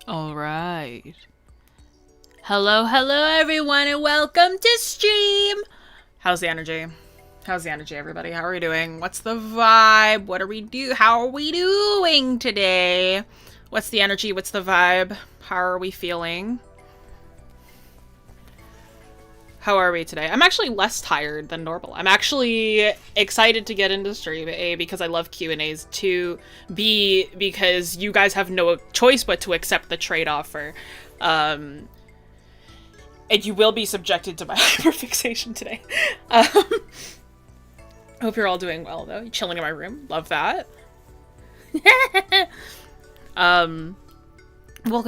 All right. Hello, everyone, and welcome to stream. How's the energy? How's the energy, everybody? How are we doing? What's the vibe? How are we doing today? What's the energy? What's the vibe? How are we feeling? How are we today? I'm actually less tired than normal. I'm actually excited to get into stream, A, because I love Q&As, 2, B, because you guys have no choice but to accept the trade offer. And you will be subjected to my hyperfixation today. I hope you're all doing well, though. You're chilling in my room. Love that. Welcome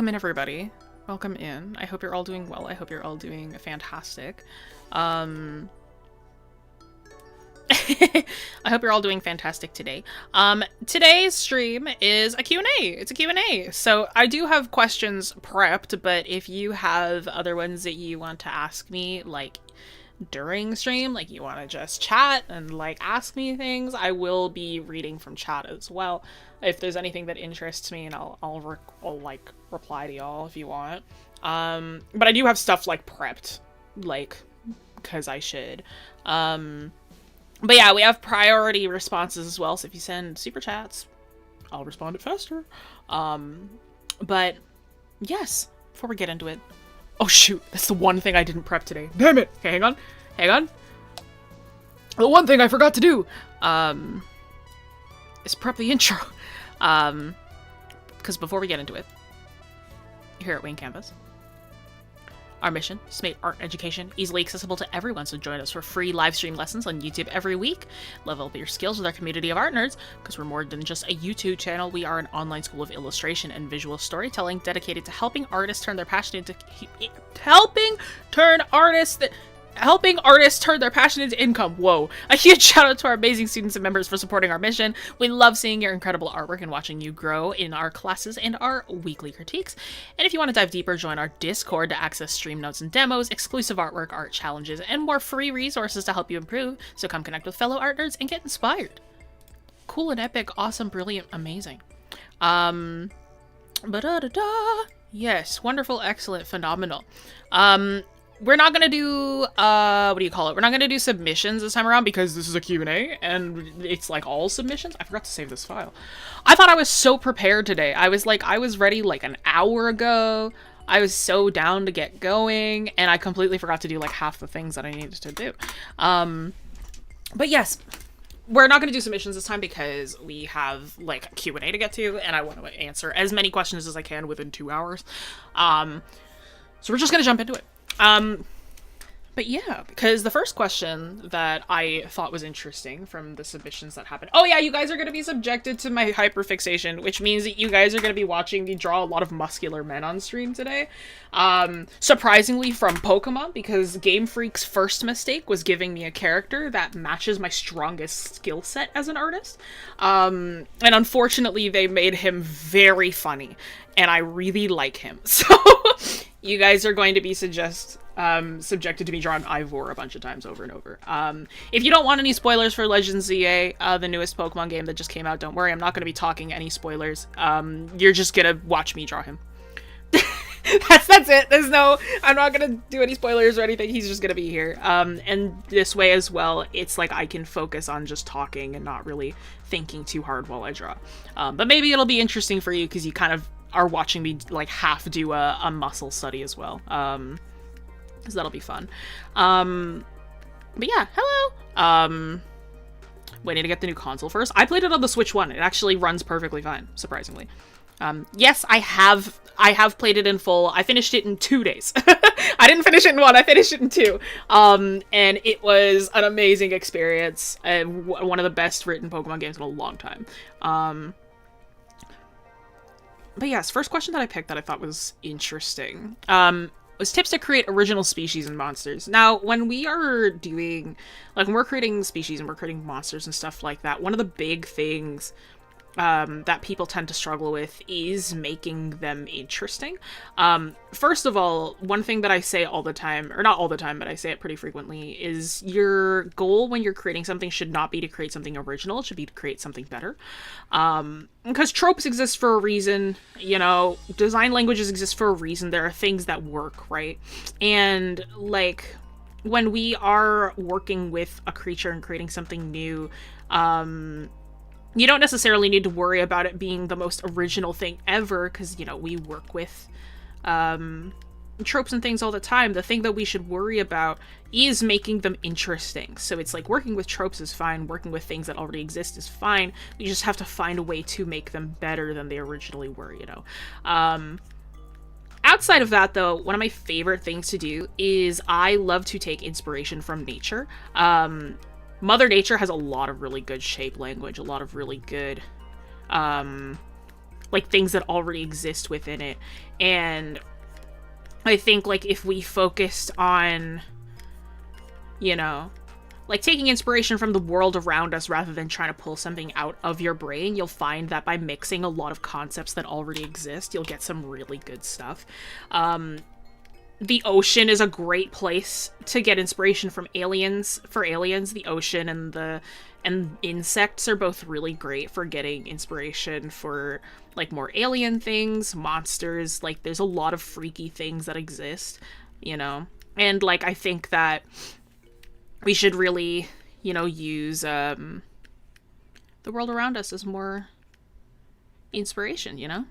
in, everybody. Welcome in. I hope you're all doing well. I hope you're all doing fantastic. I hope you're all doing fantastic today. Today's stream is a Q&A. It's a Q&A. So I do have questions prepped, but if you have other ones that you want to ask me, like, during stream, like you want to just chat and, like, ask me things, I will be reading from chat as well. If there's anything that interests me, and I'll like reply to y'all if you want. But I do have stuff like prepped, like, because I should. But yeah, we have priority responses as well. So if you send super chats, I'll respond it faster. But yes, before we get into it, oh shoot, that's the one thing I didn't prep today. Damn it! Okay, hang on. The one thing I forgot to do, is prep the intro. Because before we get into it, here at Wayne Campus, our mission is to make art education easily accessible to everyone, so join us for free live stream lessons on YouTube every week. Level up your skills with our community of art nerds, because we're more than just a YouTube channel. We are an online school of illustration and visual storytelling dedicated to helping artists turn their passion into helping artists turn their passion into income. Whoa. A huge shout out to our amazing students and members for supporting our mission. We love seeing your incredible artwork and watching you grow in our classes and our weekly critiques. And if you want to dive deeper, join our Discord to access stream notes and demos, exclusive artwork, art challenges, and more free resources to help you improve. So come connect with fellow art nerds and get inspired. Cool and epic, awesome, brilliant, amazing. Yes, wonderful, excellent, phenomenal. We're not gonna do, what do you call it? We're not gonna do submissions this time around because this is a Q&A and it's like all submissions. I forgot to save this file. I thought I was so prepared today. I was ready like an hour ago. I was so down to get going and I completely forgot to do like half the things that I needed to do. But yes, we're not gonna do submissions this time because we have like a Q&A to get to and I want to answer as many questions as I can within 2 hours. So we're just gonna jump into it. But yeah, because the first question that I thought was interesting from the submissions that happened. Oh yeah, you guys are going to be subjected to my hyperfixation, which means that you guys are going to be watching me draw a lot of muscular men on stream today. Surprisingly from Pokémon, because Game Freak's first mistake was giving me a character that matches my strongest skill set as an artist. And unfortunately, they made him very funny, and I really like him. So you guys are going to be subjected to me drawing Ivor a bunch of times over and over. If you don't want any spoilers for Legends ZA, the newest Pokemon game that just came out, don't worry, I'm not going to be talking any spoilers. You're just going to watch me draw him. That's it. I'm not going to do any spoilers or anything. He's just going to be here. And this way as well, it's like I can focus on just talking and not really thinking too hard while I draw. But maybe it'll be interesting for you because you kind of are watching me like half do a muscle study as well. So that'll be fun. But yeah, hello. Waiting to get the new console first. I played it on the Switch 1. It actually runs perfectly fine, surprisingly. Yes, I have played it in full. I finished it in 2 days. I didn't finish it in 1, I finished it in 2. And it was an amazing experience. One of the best written Pokemon games in a long time. But yes, first question that I picked that I thought was interesting, was tips to create original species and monsters. Now, when we are doing, like, when we're creating species and we're creating monsters and stuff like that, one of the big things that people tend to struggle with is making them interesting. First of all, one thing that I say all the time, or not all the time, but I say it pretty frequently, is your goal when you're creating something should not be to create something original, it should be to create something better. Because tropes exist for a reason, you know, design languages exist for a reason, there are things that work, right? And, like, when we are working with a creature and creating something new, you don't necessarily need to worry about it being the most original thing ever, because, you know, we work with tropes and things all the time. The thing that we should worry about is making them interesting. So it's like working with tropes is fine, working with things that already exist is fine. We just have to find a way to make them better than they originally were, you know. Outside of that, though, one of my favorite things to do is I love to take inspiration from nature. Mother Nature has a lot of really good shape language, a lot of really good, like, things that already exist within it. And I think, like, if we focused on, you know, like, taking inspiration from the world around us rather than trying to pull something out of your brain, you'll find that by mixing a lot of concepts that already exist, you'll get some really good stuff. The ocean is a great place to get inspiration from aliens. For aliens, the ocean and insects are both really great for getting inspiration for, like, more alien things, monsters. Like, there's a lot of freaky things that exist, you know? And, like, I think that we should really, you know, use the world around us as more inspiration, you know?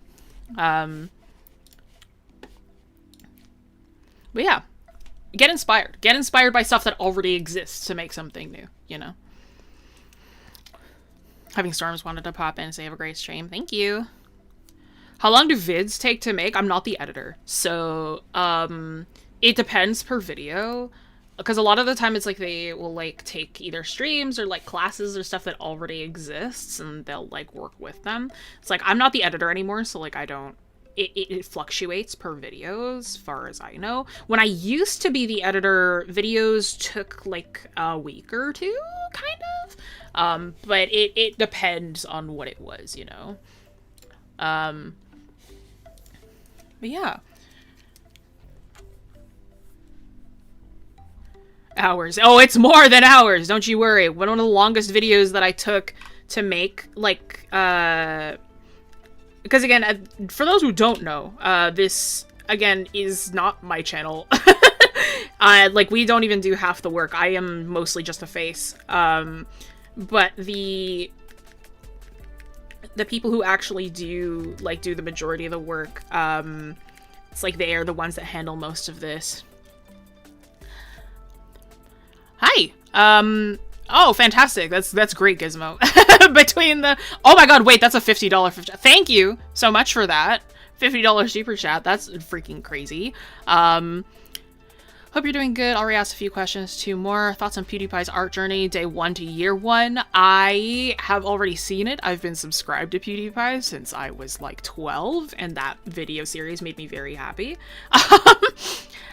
But yeah, get inspired. Get inspired by stuff that already exists to make something new, you know? Having Storms wanted to pop in and say, have a great stream. Thank you. How long do vids take to make? I'm not the editor. So, it depends per video. Because a lot of the time it's like they will, like, take either streams or, like, classes or stuff that already exists and they'll, like, work with them. It's like, I'm not the editor anymore, so, like, I don't... It fluctuates per video, as far as I know. When I used to be the editor, videos took, like, a week or two, kind of. But it depends on what it was, you know. But yeah. Hours. Oh, it's more than hours, don't you worry. One of the longest videos that I took to make, like, because, again, for those who don't know, this, again, is not my channel. Like, we don't even do half the work. I am mostly just a face. But the people who actually do the majority of the work, it's like they are the ones that handle most of this. Hi! Oh, fantastic. That's great, Gizmo. Between the... Oh my god, wait, that's a $50... Thank you so much for that. $50 super chat. That's freaking crazy. Hope you're doing good. Already asked a few questions. 2 more. Thoughts on PewDiePie's art journey, day 1 to year 1. I have already seen it. I've been subscribed to PewDiePie since I was, like, 12, and that video series made me very happy.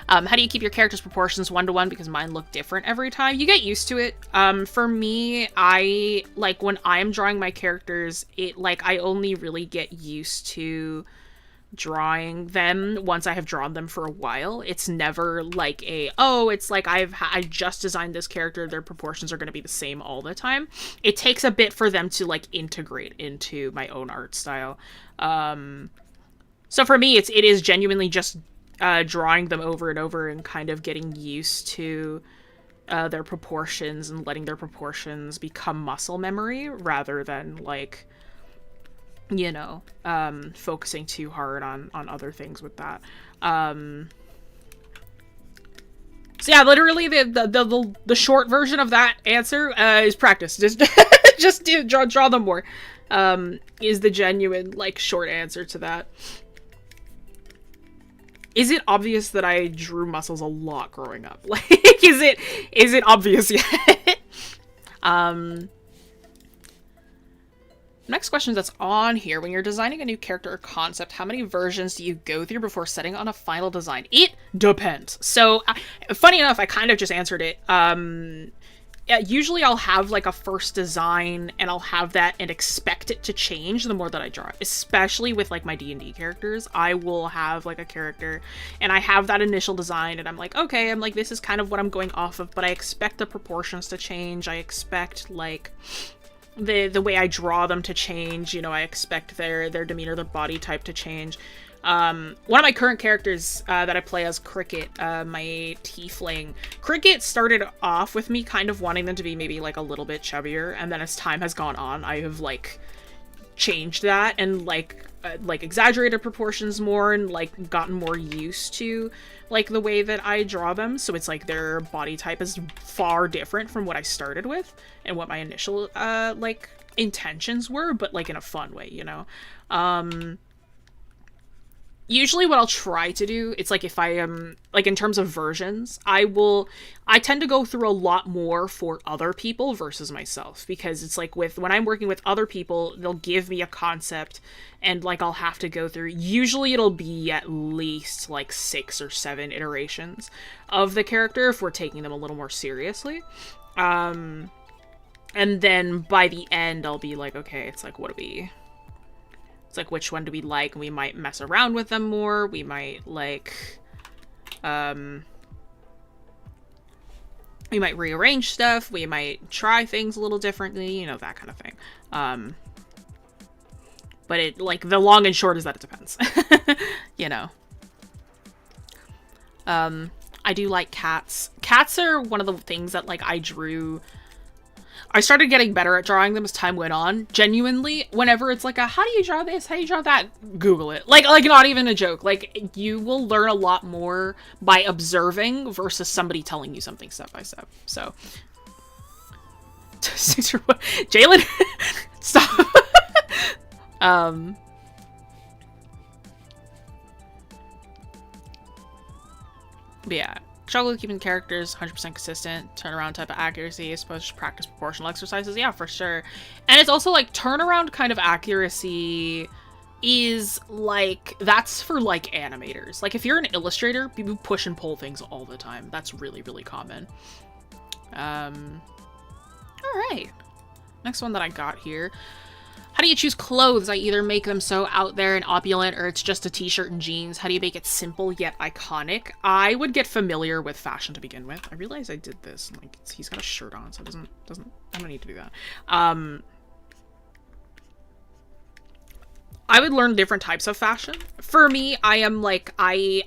How do you keep your character's proportions 1-to-1? Because mine look different every time. You get used to it. For me, I, like, when I'm drawing my characters, I only really get used to drawing them once I have drawn them for a while. It's never like it's like I just designed this character, their proportions are going to be the same all the time. It takes a bit for them to, like, integrate into my own art style. So for me, it is genuinely just drawing them over and over and kind of getting used to their proportions and letting their proportions become muscle memory rather than, like, you know, focusing too hard on other things with that. So yeah, literally the short version of that answer is practice. Just draw them more. Is the genuine, like, short answer to that. Is it obvious that I drew muscles a lot growing up? Like, is it obvious yet? Next question that's on here. When you're designing a new character or concept, how many versions do you go through before setting on a final design? It depends. So, funny enough, I kind of just answered it. usually I'll have like a first design and I'll have that and expect it to change the more that I draw it. Especially with like my D&D characters, I will have like a character and I have that initial design and I'm like, okay, I'm like, this is kind of what I'm going off of, but I expect the proportions to change. I expect like the way I draw them to change, you know, I expect their demeanor, their body type to change. One of my current characters that I play as Cricket, my tiefling. Cricket started off with me kind of wanting them to be maybe like a little bit chubbier, and then as time has gone on, I have like changed that and like exaggerated proportions more and like gotten more used to like the way that I draw them. So it's like their body type is far different from what I started with and what my initial like intentions were, but like in a fun way, you know. Usually what I'll try to do, it's like if I am, like in terms of versions, I tend to go through a lot more for other people versus myself, because it's like when I'm working with other people, they'll give me a concept and like I'll have to go through, usually it'll be at least like 6 or 7 iterations of the character if we're taking them a little more seriously. And then by the end, I'll be like, okay, it's like, it's like, which one do we like? And we might mess around with them more. We might like, we might rearrange stuff. We might try things a little differently, you know, that kind of thing. But it, like, the long and short is that it depends, you know. I do like cats. Cats are one of the things that, like, I started getting better at drawing them as time went on. Genuinely, whenever it's like how do you draw this? How do you draw that? Google it. Like not even a joke. Like, you will learn a lot more by observing versus somebody telling you something step by step. So, Jalen, stop. But yeah. Struggle with keeping characters 100% consistent, turnaround type of accuracy, I suppose practice proportional exercises, yeah, for sure. And it's also like turnaround kind of accuracy is like, that's for like animators. Like if you're an illustrator, people push and pull things all the time. That's really, really common. All right. Next one that I got here. How do you choose clothes? I either make them so out there and opulent or it's just a t-shirt and jeans. How do you make it simple yet iconic? I would get familiar with fashion to begin with. I realize I did this. Like, he's got a shirt on, so it I don't need to do that. I would learn different types of fashion. For me, I am like, I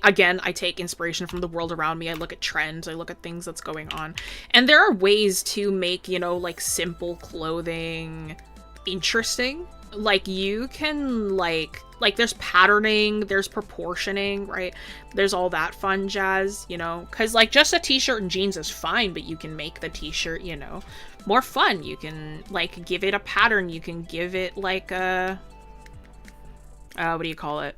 take inspiration from the world around me. I look at trends. I look at things that's going on. And there are ways to make, you know, like simple clothing interesting. Like you can like there's patterning, there's proportioning, right? There's all that fun jazz, you know, because like just a t-shirt and jeans is fine, but you can make the t-shirt, you know, more fun. You can like give it a pattern. You can give it like a what do you call it?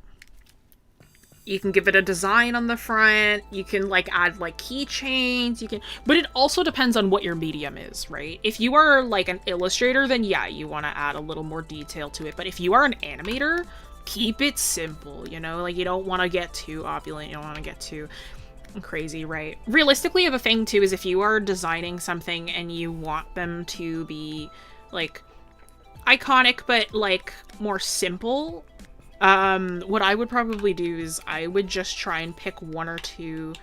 You can give it a design on the front. You can like add like keychains. You can, but it also depends on what your medium is, right? If you are like an illustrator, then yeah, you want to add a little more detail to it. But if you are an animator, keep it simple, you know? Like you don't want to get too opulent. You don't want to get too crazy, right? Realistically, the thing too is if you are designing something and you want them to be like iconic, but like more simple, what I would probably do is I would just try and pick 1 or 2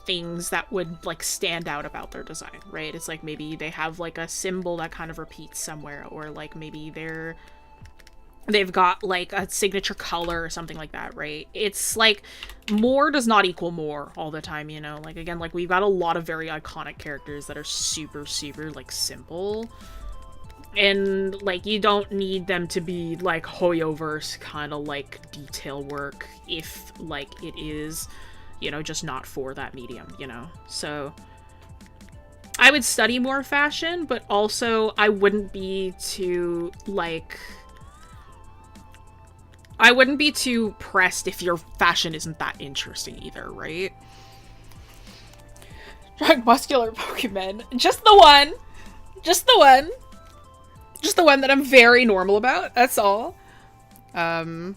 things that would like stand out about their design, right? It's like maybe they have like a symbol that kind of repeats somewhere, or like maybe they've got like a signature color or something like that, right? It's like more does not equal more all the time, you know? Like again, like we've got a lot of very iconic characters that are super, super like simple. And, like, you don't need them to be, like, Hoyoverse kind of, like, detail work if, like, it is, you know, just not for that medium, you know? So, I would study more fashion, but also I wouldn't be too, like... I wouldn't be too pressed if your fashion isn't that interesting either, right? Drawing muscular Pokemon. Just the one! Just the one! Just the one that I'm very normal about, that's all. Want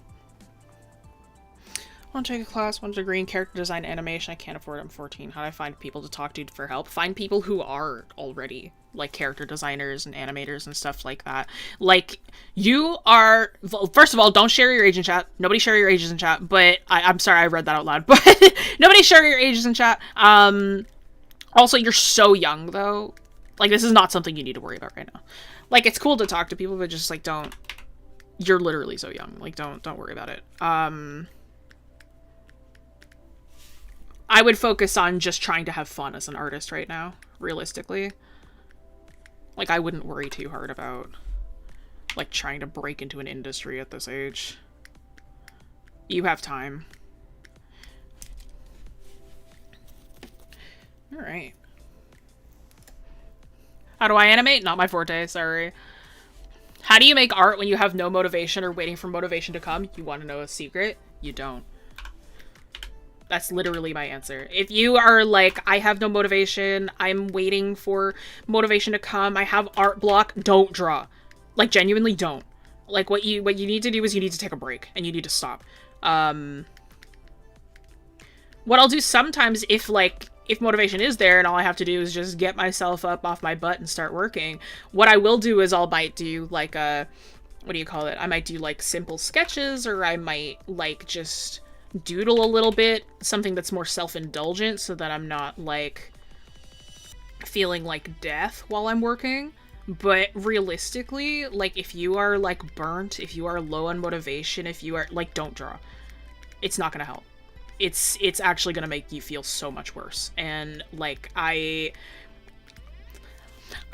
to take a class, want a degree in character design animation. I can't afford it, I'm 14. How do I find people to talk to for help? Find people who are already like character designers and animators and stuff like that. Like, you are, first of all, don't share your age in chat. Nobody share your ages in chat, but I'm sorry, I read that out loud, but nobody share your ages in chat. Also, you're so young though. Like, this is not something you need to worry about right now. Like, it's cool to talk to people, but just like, don't, you're literally so young. Like, don't worry about it. I would focus on just trying to have fun as an artist right now, realistically. Like, I wouldn't worry too hard about, like, trying to break into an industry at this age. You have time. Alright. How do I animate? Not my forte, sorry. How do you make art when you have no motivation or waiting for motivation to come? You want to know a secret? You don't. That's literally my answer. If you are like, I have no motivation, I'm waiting for motivation to come, I have art block, don't draw. Like, genuinely don't. Like, what you need to do is you need to take a break, and you need to stop. What I'll do sometimes if motivation is there and all I have to do is just get myself up off my butt and start working, what I will do is might do like a, what do you call it? I might do like simple sketches, or I might like just doodle a little bit, something that's more self-indulgent so that I'm not like feeling like death while I'm working. But realistically, like, if you are like burnt, if you are low on motivation, if you are like, don't draw. It's not gonna help. It's actually gonna make you feel so much worse. And like, I'll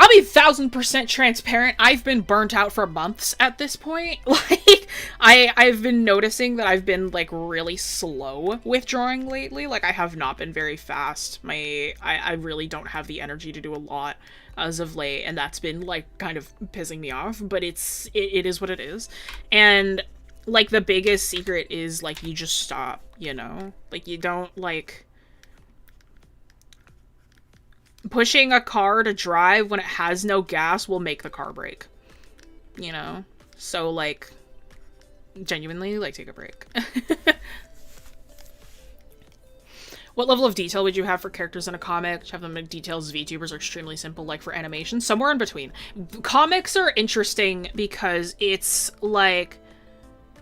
be 1000% transparent. I've been burnt out for months at this point. Like, I've been noticing that I've been like really slow with drawing lately. Like, I have not been very fast. I really don't have the energy to do a lot as of late, and that's been like kind of pissing me off, but it is what it is. And like, the biggest secret is like, you just stop, you know? Like, you don't like pushing a car to drive when it has no gas will make the car break, you know? So like, genuinely, like, take a break. What level of detail would you have for characters in a comic? To have them in details, VTubers are extremely simple, like for animation. Somewhere in between. Comics are interesting because it's like,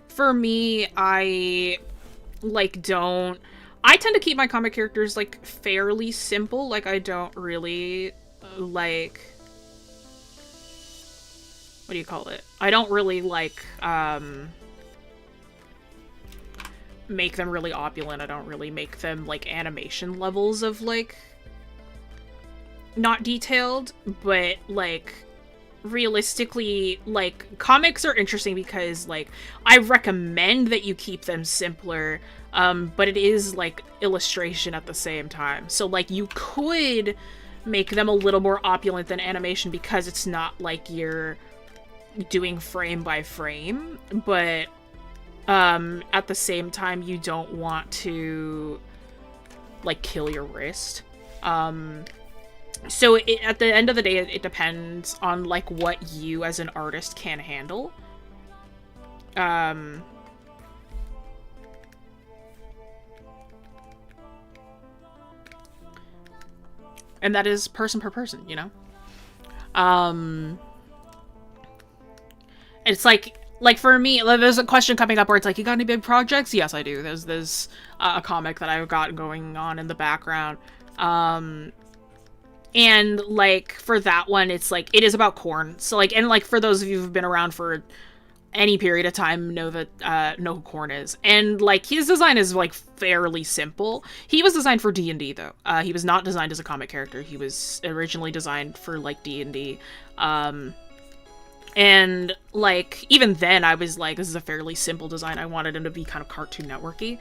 for me, I tend to keep my comic characters like fairly simple. Like, I don't really like, what do you call it? I don't really like make them really opulent. I don't really make them like animation levels of like not detailed, but like realistically, like, comics are interesting because like, I recommend that you keep them simpler, but it is like illustration at the same time. So like, you could make them a little more opulent than animation because it's not like you're doing frame by frame, but at the same time, you don't want to like kill your wrist. So at the end of the day, it depends on like what you as an artist can handle. And that is person per person, you know? It's like for me, there's a question coming up where it's like, you got any big projects? Yes, I do. There's a comic that I've got going on in the background. And like, for that one, it's like, it is about corn. So like, and like, for those of you who've been around for any period of time, know who Corn is. And like, his design is like fairly simple. He was designed for D&D though. He was not designed as a comic character. He was originally designed for like D&D. And like, even then I was like, this is a fairly simple design. I wanted him to be kind of Cartoon Network-y.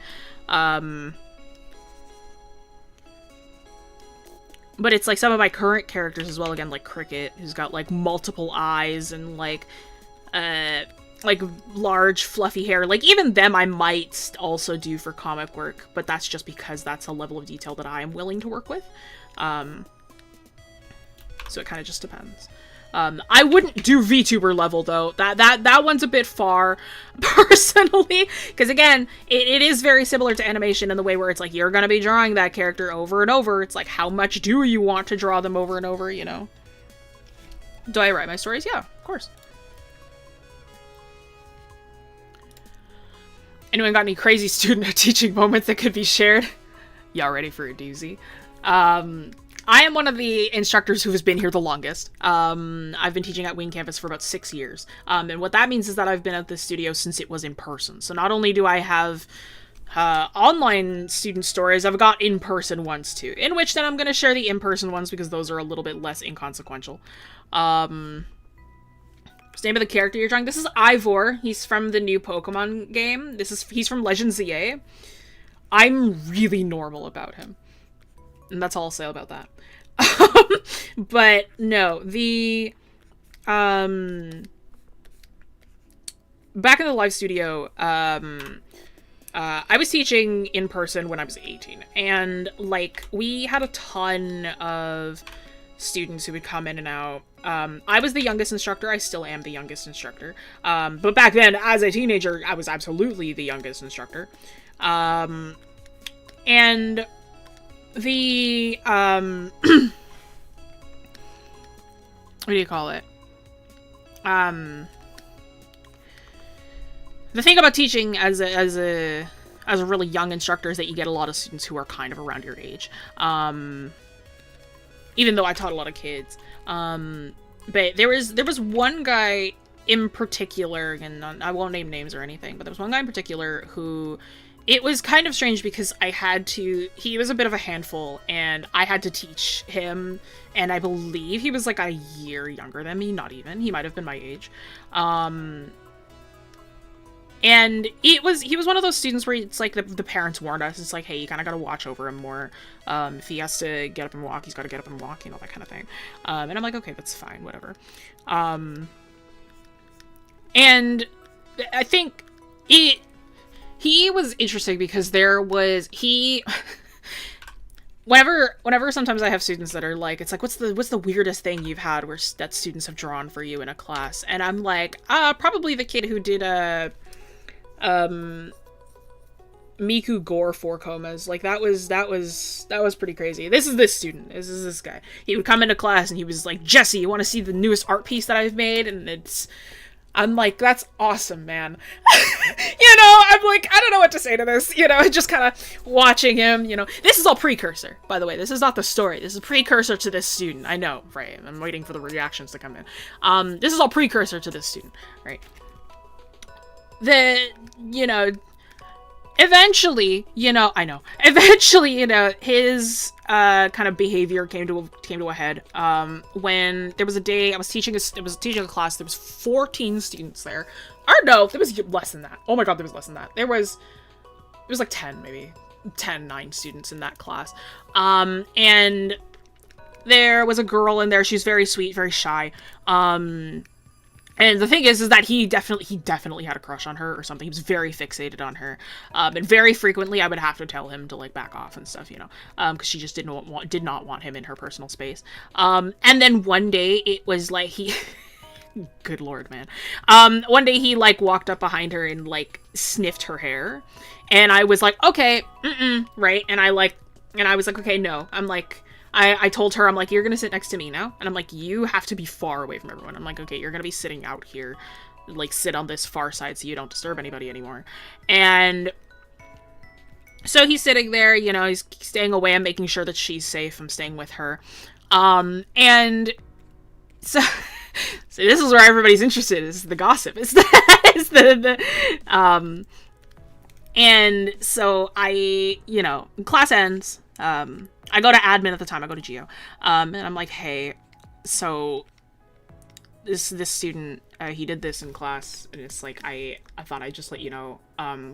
But it's like some of my current characters as well, again, like Cricket, who's got like multiple eyes and like large fluffy hair. Like, even them I might also do for comic work, but that's just because that's a level of detail that I am willing to work with. So it kind of just depends. I wouldn't do VTuber level though. That one's a bit far, personally, because again, it is very similar to animation in the way where it's like, you're gonna be drawing that character over and over. It's like, how much do you want to draw them over and over, you know? Do I write my stories? Yeah, of course. Anyone got any crazy student or teaching moments that could be shared? Y'all ready for a doozy? I am one of the instructors who has been here the longest. I've been teaching at Wing Campus for about 6 years. And what that means is that I've been at the studio since it was in person. So not only do I have online student stories, I've got in-person ones too. In which then I'm going to share the in-person ones because those are a little bit less inconsequential. What's the name of the character you're drawing? This is Ivor. He's from the new Pokémon game. He's from Legend ZA. I'm really normal about him. And that's all I'll say about that. But no, back in the live studio, I was teaching in person when I was 18, and like we had a ton of students who would come in and out. I was the youngest instructor. I still am the youngest instructor. But back then, as a teenager, I was absolutely the youngest instructor. And the, what do you call it? The thing about teaching as a really young instructor is that you get a lot of students who are kind of around your age. Even though I taught a lot of kids. But there was one guy in particular, and I won't name names or anything, but there was one guy in particular who, it was kind of strange because he was a bit of a handful, and I had to teach him, and I believe he was like a year younger than me, not even. He might have been my age. And he was one of those students where it's like the parents warned us. It's like, hey, you kind of got to watch over him more. If he has to get up and walk, he's got to get up and walk, you know, that kind of thing. And I'm like, okay, that's fine, whatever. And I think he was interesting because whenever sometimes I have students that are like, it's like, what's the weirdest thing you've had that students have drawn for you in a class? And I'm like, probably the kid who did Miku Gore 4 comas. Like that was pretty crazy. This is this student. This is this guy. He would come into class and he was like, Jessie, you want to see the newest art piece that I've made? And I'm like, that's awesome, man. You know, I'm like, I don't know what to say to this, you know, just kind of watching him, you know. This is all precursor, by the way. This is not the story. This is precursor to this student. I know, right? I'm waiting for the reactions to come in. This is all precursor to this student, right? Eventually, you know, his kind of behavior came to a head when there was a day I was teaching a class. There was 14 students there. Or no, there was less than that. Oh my god, there was less than that. There was like 10, maybe 9 students in that class. And there was a girl in there. She was very sweet, very shy. And the thing is that he definitely had a crush on her or something. He was very fixated on her. And very frequently I would have to tell him to like back off and stuff, you know, because she just did not want him in her personal space. And then one day it was like good lord, man. One day he like walked up behind her and like sniffed her hair. And I was like, okay, right? And I was like, okay, no. I'm like, I told her, I'm like, you're gonna sit next to me now. And I'm like, you have to be far away from everyone. I'm like, okay, you're gonna be sitting out here. Like, sit on this far side so you don't disturb anybody anymore. And so he's sitting there, you know, he's staying away. I'm making sure that she's safe. I'm staying with her. And so this is where everybody's interested, is the gossip. And so you know, class ends. I go to admin at the time. I go to Geo. And I'm like, hey, so this student, he did this in class, and it's like, I thought I'd just let you know,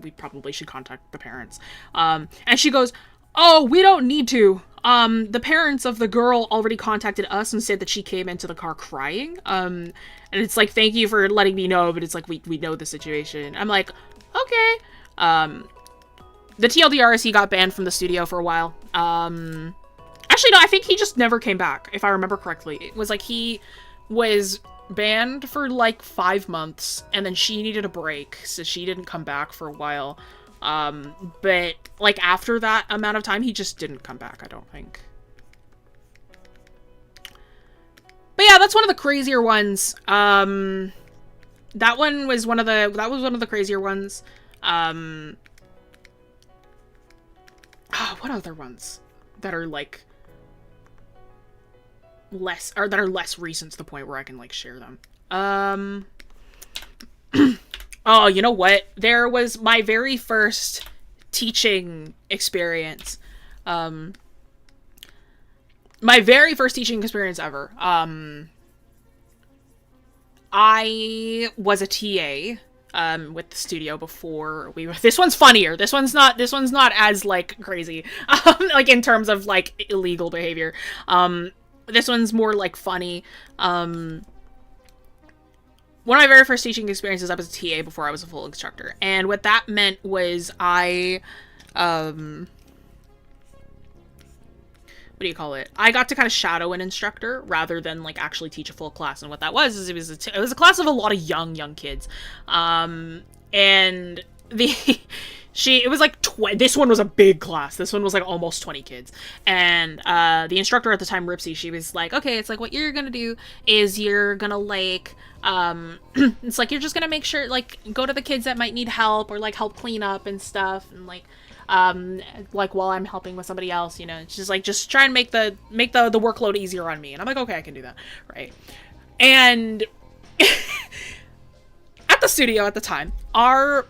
we probably should contact the parents. And she goes, oh, we don't need to. The parents of the girl already contacted us and said that she came into the car crying. And it's like, thank you for letting me know, but it's like, we know the situation. I'm like, okay. The TLDR is he got banned from the studio for a while. Actually, no, I think he just never came back, if I remember correctly. It was like he was banned for like 5 months, and then she needed a break, so she didn't come back for a while. But like after that amount of time, he just didn't come back, I don't think. But yeah, that's one of the crazier ones. That was one of the crazier ones. What other ones that are like less, or that are less recent to the point where I can like share them? Oh, you know what? There was my very first teaching experience. My very first teaching experience ever. I was a TA with the studio before we were. This one's funnier. This one's not as like crazy. Like in terms of like illegal behavior. This one's more like funny. One of my very first teaching experiences, I was a TA before I was a full instructor. And what that meant was I what do you call it? I got to kind of shadow an instructor rather than like actually teach a full class. And what that was is it was a class of a lot of young kids. And it was like, this one was a big class. This one was like almost 20 kids. And the instructor at the time, Ripsy, she was like, okay, it's like what you're gonna do is you're gonna like, it's like you're just gonna make sure, like, go to the kids that might need help or like help clean up and stuff. And like while I'm helping with somebody else, you know, it's just like, just try and make the workload easier on me. And I'm like, okay, I can do that. Right. And at the studio at the time, our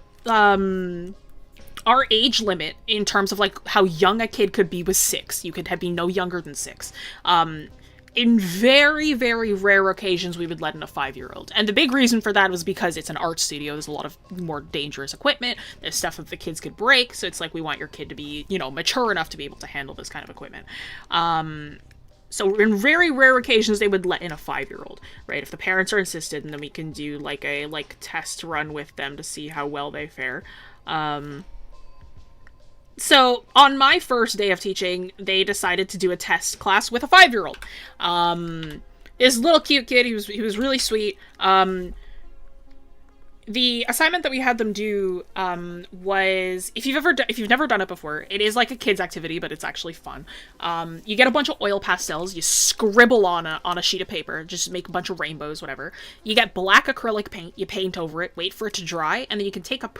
age limit in terms of like how young a kid could be was 6. You could be no younger than 6. In very, very rare occasions, we would let in a 5-year-old. And the big reason for that was because it's an art studio. There's a lot of more dangerous equipment. There's stuff that the kids could break. So it's like, we want your kid to be, you know, mature enough to be able to handle this kind of equipment. So in very rare occasions, they would let in a 5-year-old, right? If the parents are insisted, and then we can do like a test run with them to see how well they fare. So, on my first day of teaching, they decided to do a test class with a 5-year-old. This little cute kid, he was really sweet. The assignment that we had them do was, if you've never done it before, it is like a kid's activity, but it's actually fun. You get a bunch of oil pastels, you scribble on a sheet of paper, just make a bunch of rainbows, whatever. You get black acrylic paint, you paint over it, wait for it to dry, and then you can take a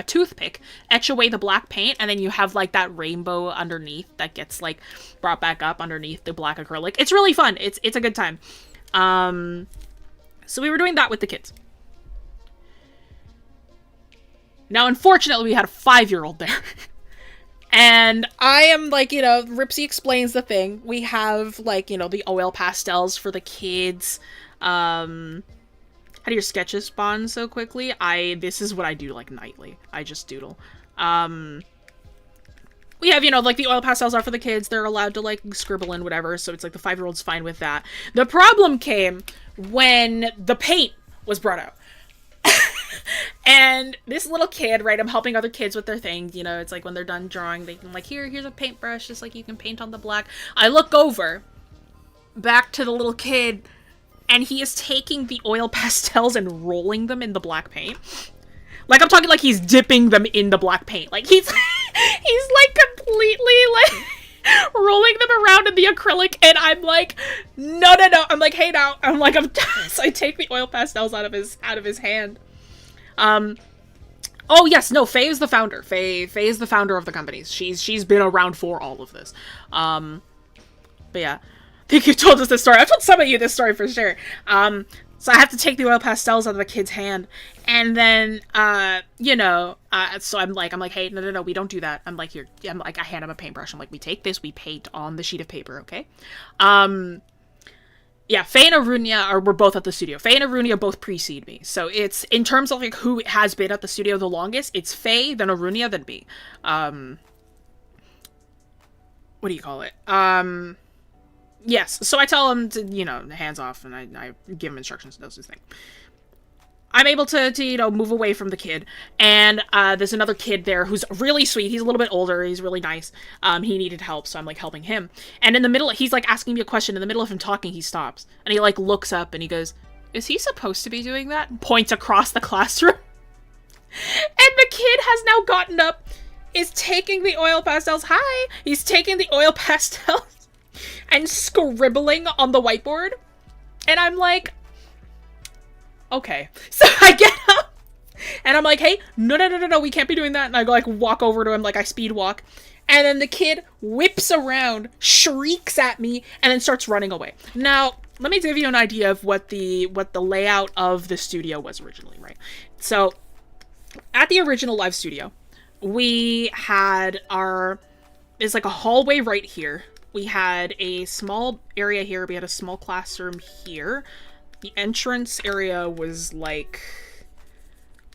toothpick, etch away the black paint, and then you have like that rainbow underneath that gets like brought back up underneath the black acrylic. It's really fun. It's a good time. So we were doing that with the kids. Now, unfortunately, we had a 5-year-old there. And I am like, you know, Ripsy explains the thing. We have, like, you know, the oil pastels for the kids. How do your sketches spawn so quickly? This is what I do, like, nightly. I just doodle. We have, you know, like, the oil pastels are for the kids. They're allowed to, like, scribble in whatever. So it's like the 5-year-old's fine with that. The problem came when the paint was brought out. And this little kid, right, I'm helping other kids with their things, you know, it's like when they're done drawing, they can like, here's a paintbrush, just like you can paint on the black. I look over, back to the little kid, and he is taking the oil pastels and rolling them in the black paint. Like, I'm talking like he's dipping them in the black paint. Like, he's like completely, like, rolling them around in the acrylic, and I'm like, no. I'm like, hey, now. I'm like, so I take the oil pastels out of his hand. Oh yes, no, Faye is the founder. Faye is the founder of the companies. She's been around for all of this. But yeah, I think you told us this story. I've told some of you this story for sure. So I have to take the oil pastels out of the kid's hand, and then, you know, so I'm like, hey, no, we don't do that. I'm like, I hand him a paintbrush. I'm like, we take this, we paint on the sheet of paper, okay? Yeah, Faye and Arunia were both at the studio. Faye and Arunia both precede me. So it's, in terms of like who has been at the studio the longest, it's Faye, then Arunia, then me. What do you call it? Yes, so I tell him to, you know, hands off, and I give him instructions, does his thing. I'm able to, you know, move away from the kid, and there's another kid there who's really sweet. He's a little bit older. He's really nice. He needed help, so I'm, like, helping him. And in the middle, he's, like, asking me a question. In the middle of him talking, he stops. And he, like, looks up, and he goes, is he supposed to be doing that? And points across the classroom. And the kid has now gotten up, is taking the oil pastels. Hi! He's taking the oil pastels and scribbling on the whiteboard. And I'm like, okay. So I get up and I'm like, hey, no, we can't be doing that. And I go like walk over to him, like I speed walk. And then the kid whips around, shrieks at me, and then starts running away. Now, let me give you an idea of what the layout of the studio was originally, right? So, at the original live studio, we had there's like a hallway right here. We had a small area here. We had a small classroom here. The entrance area was like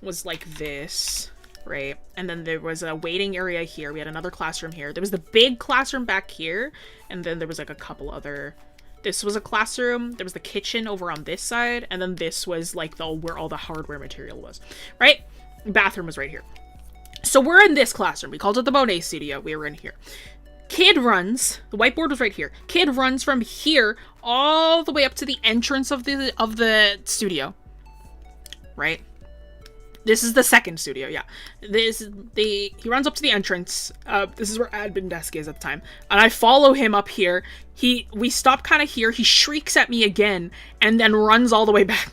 this, right? And then there was a waiting area here. We had another classroom here. There was the big classroom back here. And then there was like a couple other... This was a classroom. There was the kitchen over on this side. And then this was like where all the hardware material was, right? Bathroom was right here. So we're in this classroom. We called it the Monet Studio. We were in here. Kid runs. The whiteboard was right here. Kid runs from here all the way up to the entrance of the studio, right? This is the second studio, yeah. He runs up to the entrance. This is where admin desk is at the time. And I follow him up here. We stop kind of here. He shrieks at me again and then runs all the way back.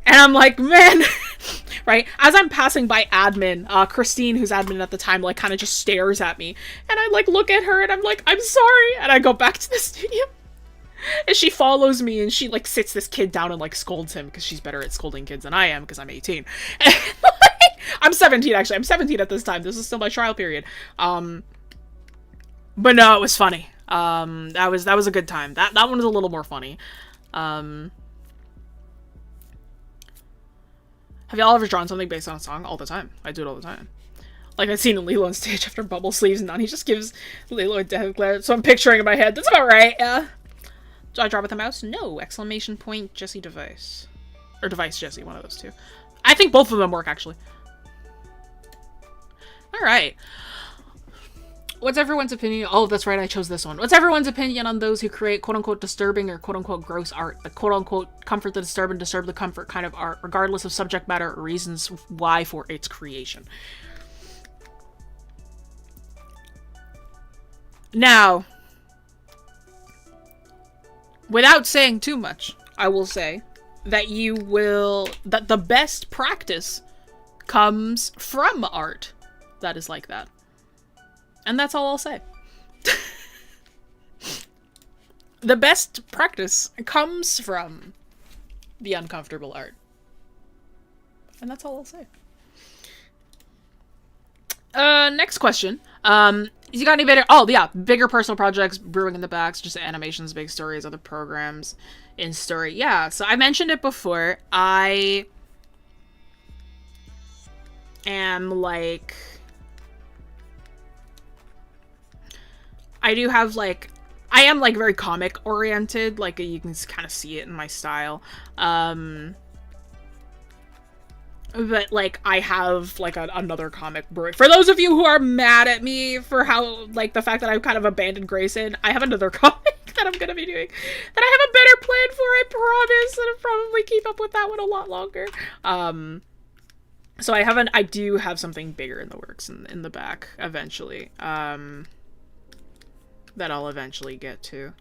And I'm like, man, right? As I'm passing by admin, Christine, who's admin at the time, like kind of just stares at me. And I like look at her and I'm like, I'm sorry. And I go back to the studio. And she follows me and she like sits this kid down and like scolds him because she's better at scolding kids than I am because I'm 18. And, like, I'm 17 actually. I'm 17 at this time. This is still my trial period. But no, it was funny. That was a good time. That one was a little more funny. Have y'all ever drawn something based on a song? All the time. I do it all the time. Like I've seen Lilo on stage after Bubble Sleeves and Nani just gives Lilo a death glare. So I'm picturing in my head. That's about right, yeah. Do I draw with a mouse? No! Exclamation point Jessie device. Or device Jessie, one of those two. I think both of them work, actually. Alright. What's everyone's opinion? Oh, that's right, I chose this one. What's everyone's opinion on those who create quote-unquote disturbing or quote-unquote gross art? The quote-unquote comfort the disturb and disturb the comfort kind of art, regardless of subject matter or reasons why for its creation. Now... without saying too much, I will say that that the best practice comes from art that is like that. And that's all I'll say. The best practice comes from the uncomfortable art. And that's all I'll say. Next question. You got any better? Oh, yeah. Bigger personal projects brewing in the back, just animations, big stories, other programs in story. Yeah, so I mentioned it before. I am like... I do have like... I am like very comic oriented. Like you can kind of see it in my style. But, like, I have, like, another comic brewing. For those of you who are mad at me for how, like, the fact that I've kind of abandoned Grayson, I have another comic that I'm gonna be doing that I have a better plan for, I promise, and I'll probably keep up with that one a lot longer. So I do have something bigger in the works in the back, eventually, that I'll eventually get to.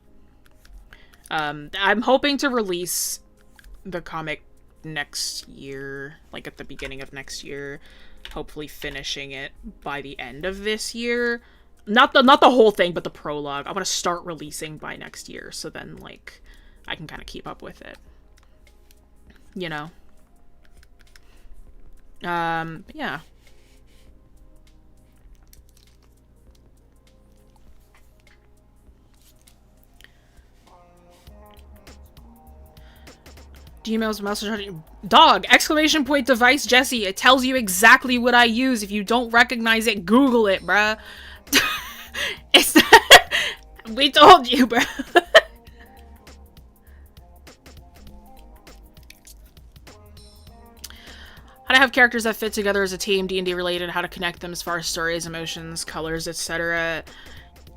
I'm hoping to release the comic next year, like at the beginning of next year, hopefully finishing it by the end of this year. Not the whole thing, but the prologue. I want to start releasing by next year, so then like I can kind of keep up with it, you know. Yeah. Gmail's message. Dog! Exclamation point device Jessie. It tells you exactly what I use. If you don't recognize it, Google it, bruh. It's we told you, bruh. How to have characters that fit together as a team, D&D related, how to connect them as far as stories, emotions, colors, etc.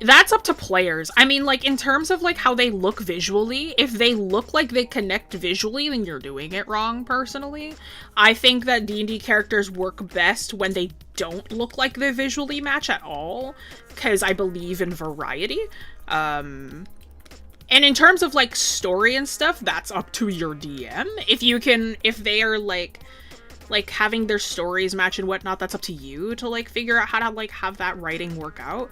That's up to players. I mean, like, in terms of, like, how they look visually, if they look like they connect visually, then you're doing it wrong, personally. I think that D&D characters work best when they don't look like they visually match at all, because I believe in variety. And And in terms of, like, story and stuff, that's up to your DM. If they are, like, having their stories match and whatnot, that's up to you to, like, figure out how to, like, have that writing work out.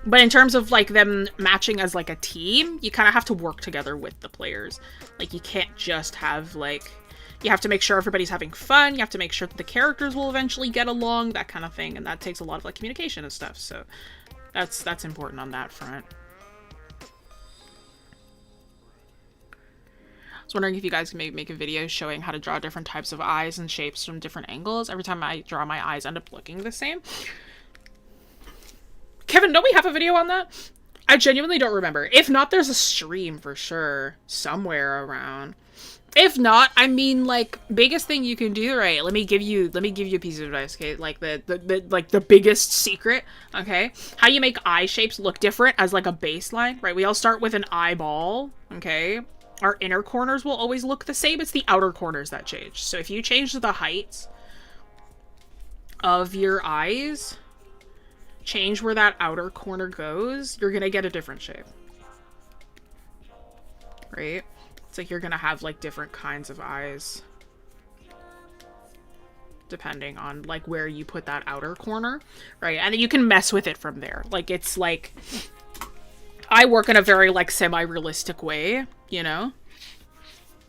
But in terms of, like, them matching as, like, a team, you kind of have to work together with the players. Like, you can't just have, like... You have to make sure everybody's having fun, you have to make sure that the characters will eventually get along, that kind of thing, and that takes a lot of, like, communication and stuff, so... That's important on that front. I was wondering if you guys can make a video showing how to draw different types of eyes and shapes from different angles. Every time I draw, my eyes end up looking the same. Kevin, don't we have a video on that? I genuinely don't remember. If not, there's a stream for sure somewhere around. If not, I mean, like, biggest thing you can do, right? Let me give you a piece of advice, okay? Like the biggest secret, okay? How you make eye shapes look different as like a baseline, right? We all start with an eyeball, okay? Our inner corners will always look the same. It's the outer corners that change. So if you change the heights of your eyes, change where that outer corner goes, you're gonna get a different shape, right? It's like you're gonna have, like, different kinds of eyes depending on, like, where you put that outer corner, right? And then you can mess with it from there. Like, it's like... I work in a very, like, semi-realistic way, you know?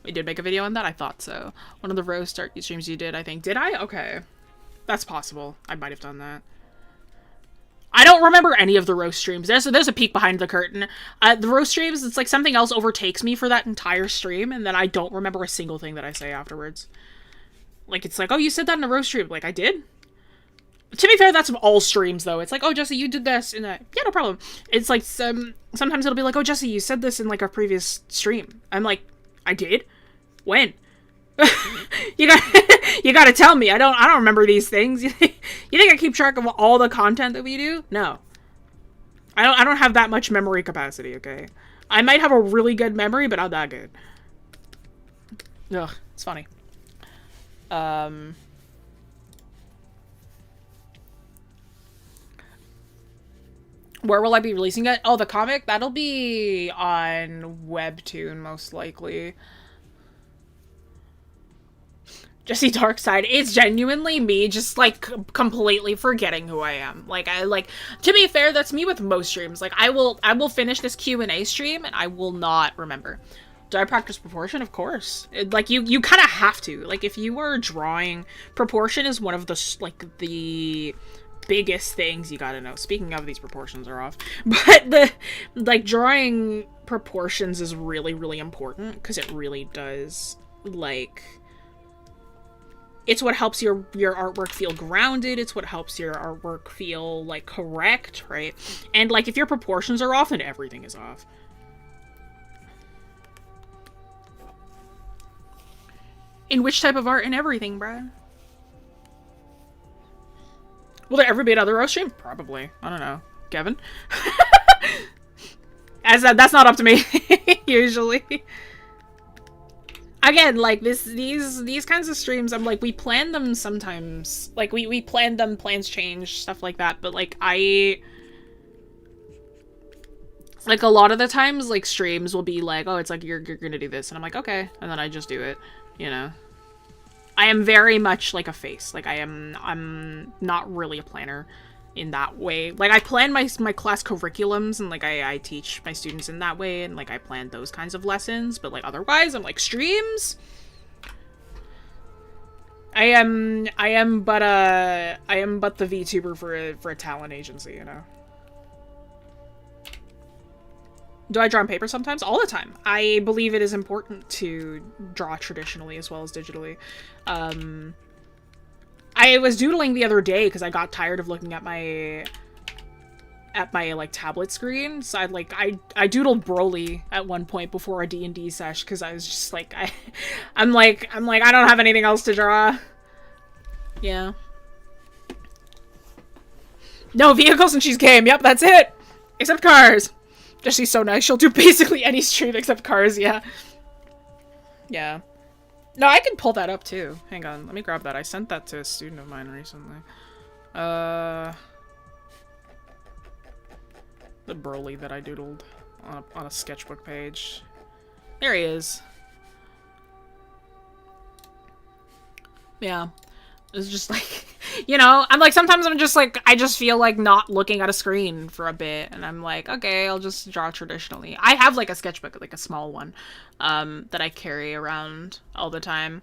We did make a video on that? I thought so. One of the Rose Start streams you did, I think. Did I? Okay. That's possible. I might have done that. I don't remember any of the roast streams. There's a peek behind the curtain. The roast streams, it's like something else overtakes me for that entire stream, and then I don't remember a single thing that I say afterwards. Like, it's like, oh, you said that in a roast stream. Like, I did? To be fair, that's all streams, though. It's like, oh, Jessie, you did this in that. Yeah, no problem. It's like, sometimes it'll be like, oh, Jessie, you said this in, like, a previous stream. I'm like, I did? When? you gotta tell me. I don't remember these things. You think I keep track of all the content that we do? No. I don't have that much memory capacity, okay? I might have a really good memory, but not that good. Ugh, it's funny. Where will I be releasing it? Oh, the comic? That'll be on Webtoon, most likely. Jessie Darkside, it's genuinely me just, like, completely forgetting who I am. Like, to be fair, that's me with most streams. Like, I will finish this Q&A stream, and I will not remember. Do I practice proportion? Of course. Like, you kind of have to. Like, if you are drawing, proportion is one of the, like, the biggest things you gotta know. Speaking of, these proportions are off. But like, drawing proportions is really, really important, because it really does, like... It's what helps your artwork feel grounded. It's what helps your artwork feel, like, correct, right? And, like, if your proportions are off, then everything is off. In which type of art? In everything, bruh. Will there ever be another roast stream? Probably. I don't know. Kevin? That's not up to me, usually. Again, like, these kinds of streams, I'm like, we plan them sometimes. Like, we plan them, plans change, stuff like that, but, like, like, a lot of the times, like, streams will be like, oh, it's like, you're gonna do this, and I'm like, okay, and then I just do it, you know? I am very much like a face. Like, I'm not really a planner in that way. Like, I plan my class curriculums, and, like, I teach my students in that way, and, like, I plan those kinds of lessons, but, like, otherwise, I'm like, streams? I am but the VTuber for a talent agency, you know? Do I draw on paper sometimes? All the time. I believe it is important to draw traditionally as well as digitally. I was doodling the other day because I got tired of looking at my like tablet screen. So I doodled Broly at one point before a D&D sesh because I was just like I'm like I don't have anything else to draw. Yeah. No vehicles and she's game. Yep, that's it. Except cars. Jessie's so nice. She'll do basically any stream except cars. Yeah. Yeah. No, I can pull that up too. Hang on, let me grab that. I sent that to a student of mine recently. The Broly that I doodled on a sketchbook page. There he is. Yeah. It's just like, you know, I'm like, sometimes I'm just like, I just feel like not looking at a screen for a bit. And I'm like, okay, I'll just draw traditionally. I have like a sketchbook, like a small one, that I carry around all the time.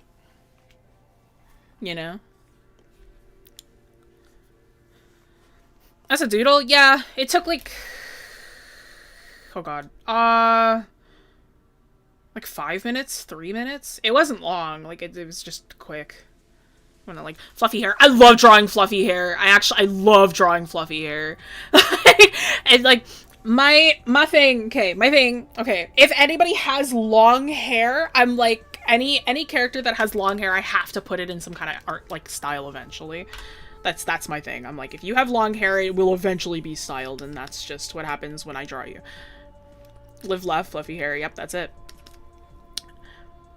You know? That's a doodle? Yeah, it took like, oh god, like 5 minutes, 3 minutes? It wasn't long, like it was just quick. I'm gonna like, fluffy hair. I love drawing fluffy hair. I love drawing fluffy hair. And like, my thing, okay, if anybody has long hair, I'm like, any character that has long hair, I have to put it in some kind of art, like, style eventually. That's my thing. I'm like, if you have long hair, it will eventually be styled, and that's just what happens when I draw you. Live, laugh, fluffy hair. Yep, that's it.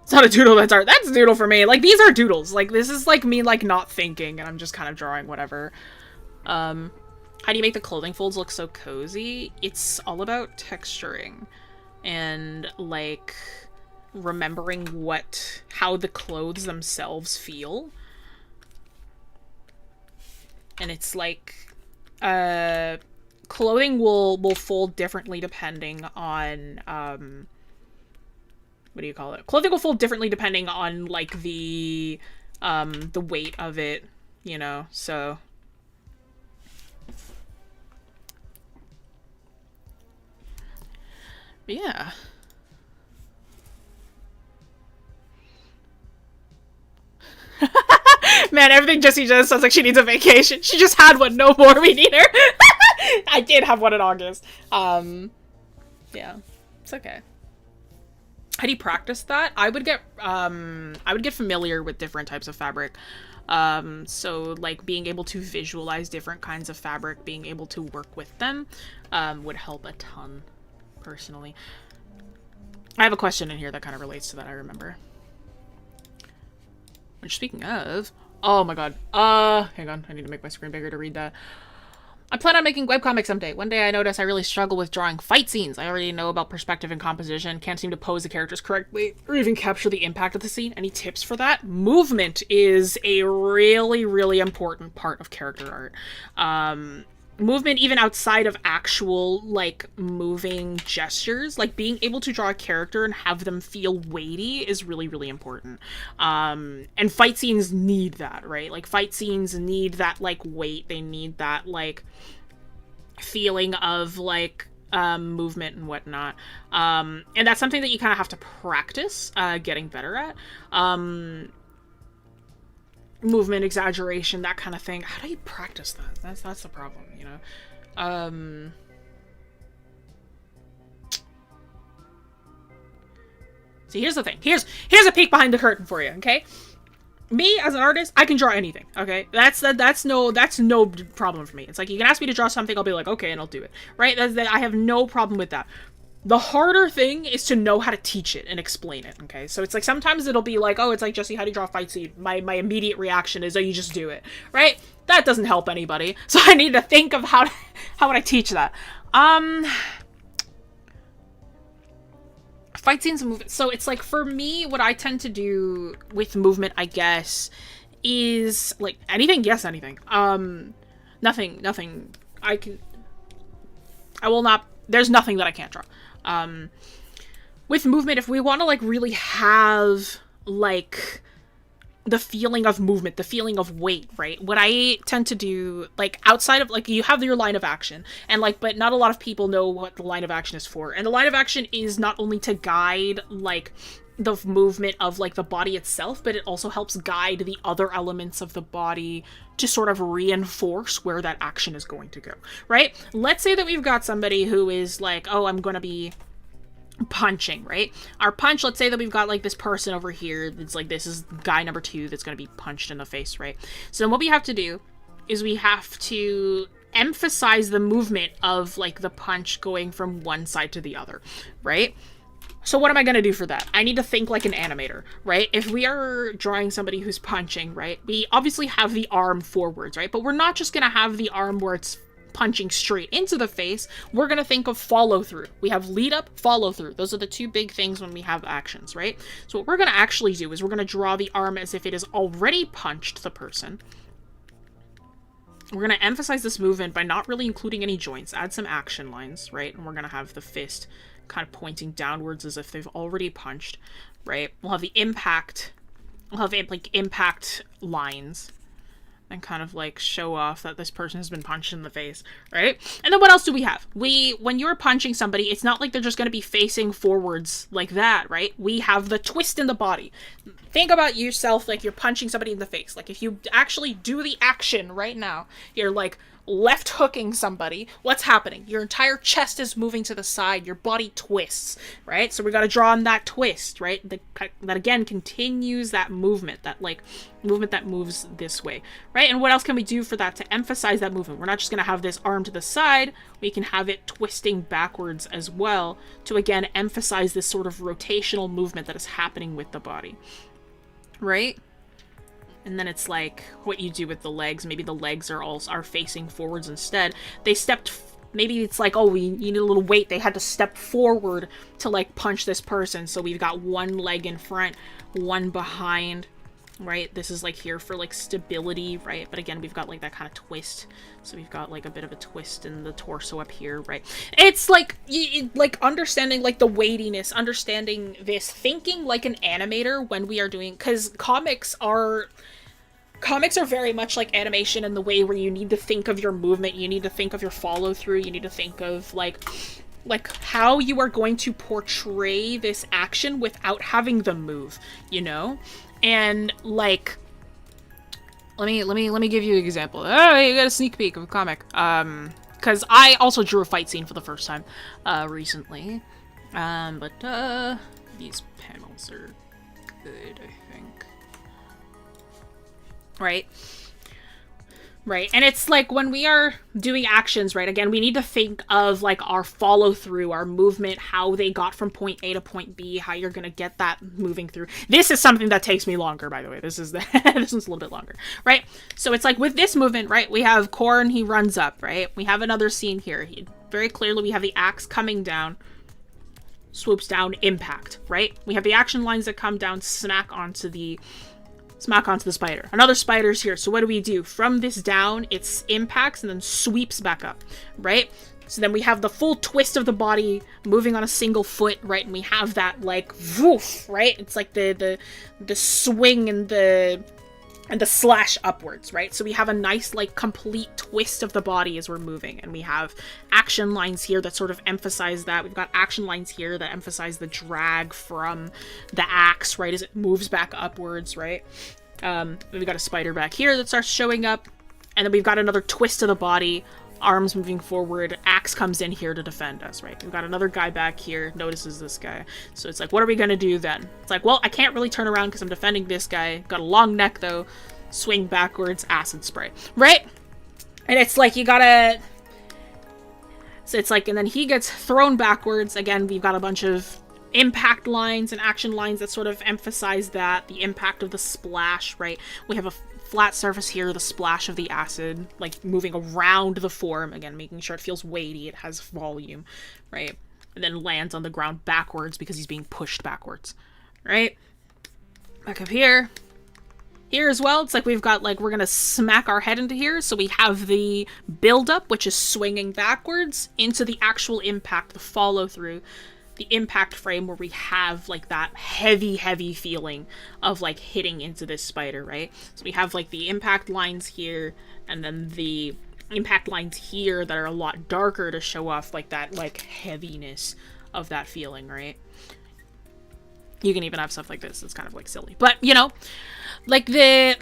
It's not a doodle, that's art. That's a doodle for me. Like, these are doodles. Like, this is, like, me, like, not thinking, and I'm just kind of drawing whatever. How do you make the clothing folds look so cozy? It's all about texturing and, like, remembering how the clothes themselves feel. And it's like, clothing will fold differently depending on, what do you call it? Clothing will fold differently depending on, like, the weight of it, you know, so. But yeah. Man, everything Jessie does sounds like she needs a vacation. She just had one, no more, we need her. I did have one in August. Yeah, it's okay. How do you practice that? I would get familiar with different types of fabric. So like being able to visualize different kinds of fabric, being able to work with them, would help a ton, personally. I have a question in here that kind of relates to that, I remember. Which, speaking of, oh my god, hang on, I need to make my screen bigger to read that. I plan on making webcomics someday. One day I noticed I really struggle with drawing fight scenes. I already know about perspective and composition, can't seem to pose the characters correctly, or even capture the impact of the scene. Any tips for that? Movement is a really, really important part of character art. Movement even outside of actual, like, moving gestures. Like, being able to draw a character and have them feel weighty is really, really important. And fight scenes need that, right? Like, fight scenes need that, like, weight. They need that, like, feeling of, like, movement and whatnot. And that's something that you kind of have to practice getting better at. Movement, exaggeration, that kind of thing. How do you practice that? That's the problem, you know? See, here's the thing. Here's a peek behind the curtain for you, okay? Me, as an artist, I can draw anything, okay? That's no problem for me. It's like, you can ask me to draw something, I'll be like, okay, and I'll do it, right? I have no problem with that. The harder thing is to know how to teach it and explain it, okay? So it's like, sometimes it'll be like, oh, it's like, Jessie, how do you draw a fight scene? My immediate reaction is, oh, you just do it, right? That doesn't help anybody. So I need to think of how would I teach that? Fight scenes and movement. So it's like, for me, what I tend to do with movement, I guess, is, like, anything? Yes, anything. Nothing. I will not, there's nothing that I can't draw. With movement, if we want to, like, really have, like, the feeling of movement, the feeling of weight, right? What I tend to do, like, outside of, like, you have your line of action, and, like, but not a lot of people know what the line of action is for. And the line of action is not only to guide, like, the movement of, like, the body itself, but it also helps guide the other elements of the body to sort of reinforce where that action is going to go, right? Let's say that we've got somebody who is like, oh, I'm going to be punching, right? Our punch, let's say that we've got, like, this person over here that's like, this is guy number 2 that's going to be punched in the face, right? So then what we have to do is we have to emphasize the movement of, like, the punch going from one side to the other, right? So what am I going to do for that? I need to think like an animator, right? If we are drawing somebody who's punching, right, we obviously have the arm forwards, right? But we're not just going to have the arm where it's punching straight into the face, we're going to think of follow through. We have lead up, follow through. Those are the two big things when we have actions, right? So what we're going to actually do is we're going to draw the arm as if it has already punched the person. We're going to emphasize this movement by not really including any joints, add some action lines, right? And we're going to have the fist kind of pointing downwards as if they've already punched, right? We'll have the impact, we'll have like impact lines and kind of like show off that this person has been punched in the face, right? And then what else do we have? When you're punching somebody, it's not like they're just going to be facing forwards like that, right? We have the twist in the body. Think about yourself like you're punching somebody in the face. Like if you actually do the action right now, you're like left hooking somebody. What's happening? Your entire chest is moving to the side. Your body twists, right? So we got to draw on that twist, right? That again continues that movement, that like movement that moves this way, right? And what else can we do for that to emphasize that movement? We're not just going to have this arm to the side. We can have it twisting backwards as well to again emphasize this sort of rotational movement that is happening with the body, right? And then it's like what you do with the legs. Maybe the legs are facing forwards instead. They stepped, maybe it's like, oh, you need a little weight. They had to step forward to like punch this person. So we've got one leg in front, one behind, right? This is like here for like stability, right? But again, we've got like that kind of twist. So we've got like a bit of a twist in the torso up here, right? It's like, like understanding like the weightiness, understanding this, thinking like an animator when we are doing, because comics are very much like animation in the way where you need to think of your movement, you need to think of your follow through, you need to think of like how you are going to portray this action without having them move, you know? And like, let me give you an example. Oh, you got a sneak peek of a comic. Because I also drew a fight scene for the first time, recently. But these panels are good, I think. Right? Right, and it's like when we are doing actions, right, again, we need to think of like our follow through, our movement, how they got from point A to point B, how you're gonna get that moving through. This is something that takes me longer, by the way. This one's a little bit longer, right? So it's like with this movement, right, we have Korn, he runs up, right? We have another scene here. Very clearly, we have the axe coming down, swoops down, impact, right? We have the action lines that come down, smack onto the spider. Another spider's here. So what do we do? From this down, it impacts and then sweeps back up, right? So then we have the full twist of the body moving on a single foot, right? And we have that like woof, right? It's like the swing and the slash upwards, right? So we have a nice like complete twist of the body as we're moving, and we have action lines here that sort of emphasize that. We've got action lines here that emphasize the drag from the axe, right, as it moves back upwards, right? We've got a spider back here that starts showing up, and then we've got another twist of the body, arms moving forward, axe comes in here to defend us, right? We've got another guy back here, notices this guy. So it's like, what are we gonna do then? It's like, well, I can't really turn around because I'm defending this guy. Got a long neck though. Swing backwards, acid spray, right? And it's like, you gotta... So it's like, and then he gets thrown backwards. Again, we've got a bunch of impact lines and action lines that sort of emphasize that, the impact of the splash, right? We have a flat surface here, the splash of the acid, like moving around the form, again, making sure it feels weighty, it has volume, right? And then lands on the ground backwards because he's being pushed backwards, right? Back up here. Here as well, it's like we've got, like, we're gonna smack our head into here, so we have the build-up, which is swinging backwards, into the actual impact, the follow-through, the impact frame where we have, like, that heavy, heavy feeling of, like, hitting into this spider, right? So we have, like, the impact lines here, and then the impact lines here that are a lot darker to show off, like, that, like, heaviness of that feeling, right? You can even have stuff like this. It's kind of, like, silly. But, you know, like, the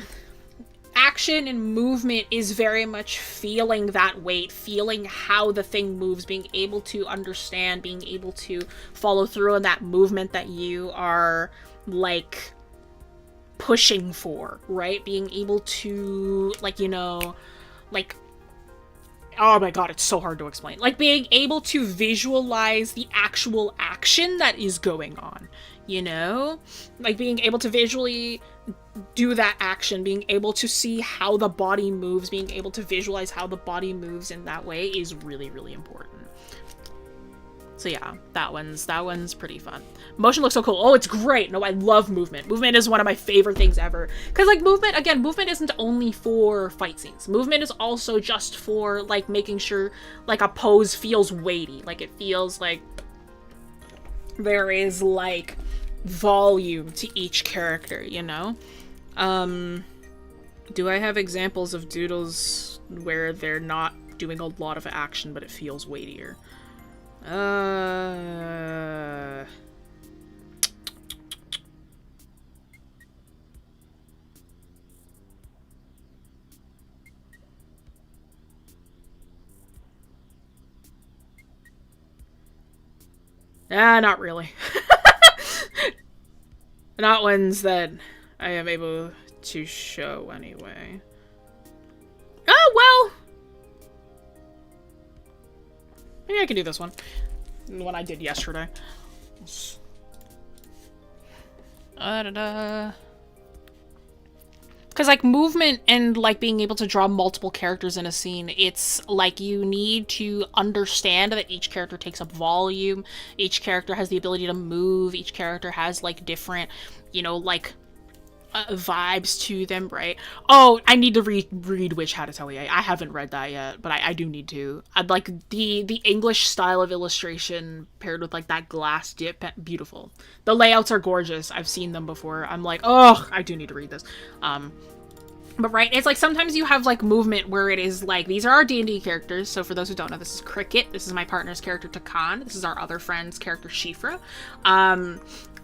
action and movement is very much feeling that weight, feeling how the thing moves, being able to understand, being able to follow through on that movement that you are, like, pushing for, right? Being able to, like, you know, like, oh my god, it's so hard to explain. Like, being able to visualize the actual action that is going on, you know? Like, being able to visually do that action, being able to see how the body moves, being able to visualize how the body moves in that way is really, really important. So yeah, that one's pretty fun. Motion looks so cool. Oh, it's great. No, I love movement. Movement is one of my favorite things ever. Because, like, movement isn't only for fight scenes. Movement is also just for, like, making sure, like, a pose feels weighty. Like, it feels like there is, like, volume to each character, you know? Do I have examples of doodles where they're not doing a lot of action, but it feels weightier? Not really. Not ones that I am able to show anyway. Oh, well! Maybe I can do this one. The one I did yesterday. Because, like, movement and, like, being able to draw multiple characters in a scene, it's, like, you need to understand that each character takes up volume, each character has the ability to move, each character has, like, different, you know, like, vibes to them, right? Oh, I need to read Witch Hat Atelier. I haven't read that yet, but I do need to. I'd like the English style of illustration paired with, like, that glass dip. Beautiful. The layouts are gorgeous. I've seen them before. I'm like, oh, I do need to read this. But right, it's like sometimes you have, like, movement where it is like, these are our D&D characters. So for those who don't know, this is Cricket. This is my partner's character, Takan. This is our other friend's character, Shifra.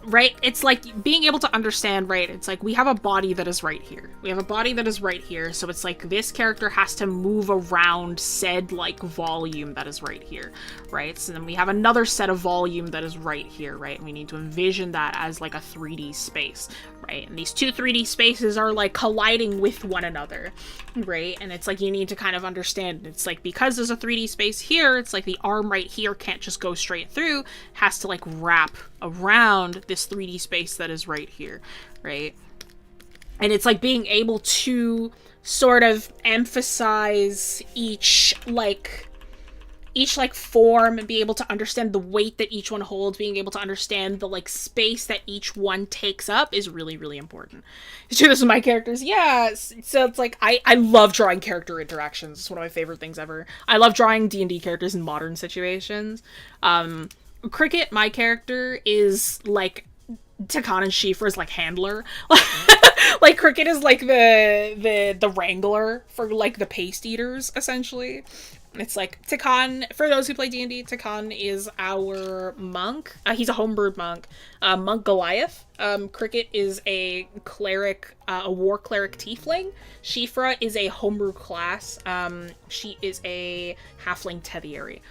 Right? It's like being able to understand, right? It's like we have a body that is right here. We have a body that is right here. So it's like this character has to move around said, like, volume that is right here, right? So then we have another set of volume that is right here, right? And we need to envision that as, like, a 3D space, right? And these two 3D spaces are, like, colliding with one another, right? And it's like you need to kind of understand. It's like because there's a 3D space here, it's like the arm right here can't just go straight through, has to, like, wrap around this 3D space that is right here, right? And it's like being able to sort of emphasize each form and be able to understand the weight that each one holds, being able to understand the, like, space that each one takes up is really, really important. So this is my characters. Yeah, so it's like, I love drawing character interactions. It's one of my favorite things ever. I love drawing D&D characters in modern situations. Cricket, my character, is, like, Takan and Shifra's, like, handler. Like, Cricket is, like, the wrangler for, like, the paste eaters, essentially. It's like, Takan, for those who play D&D, Takan is our monk. He's a homebrewed monk. Monk Goliath. Cricket is a cleric, a war cleric tiefling. Shifra is a homebrew class. She is a halfling teviary.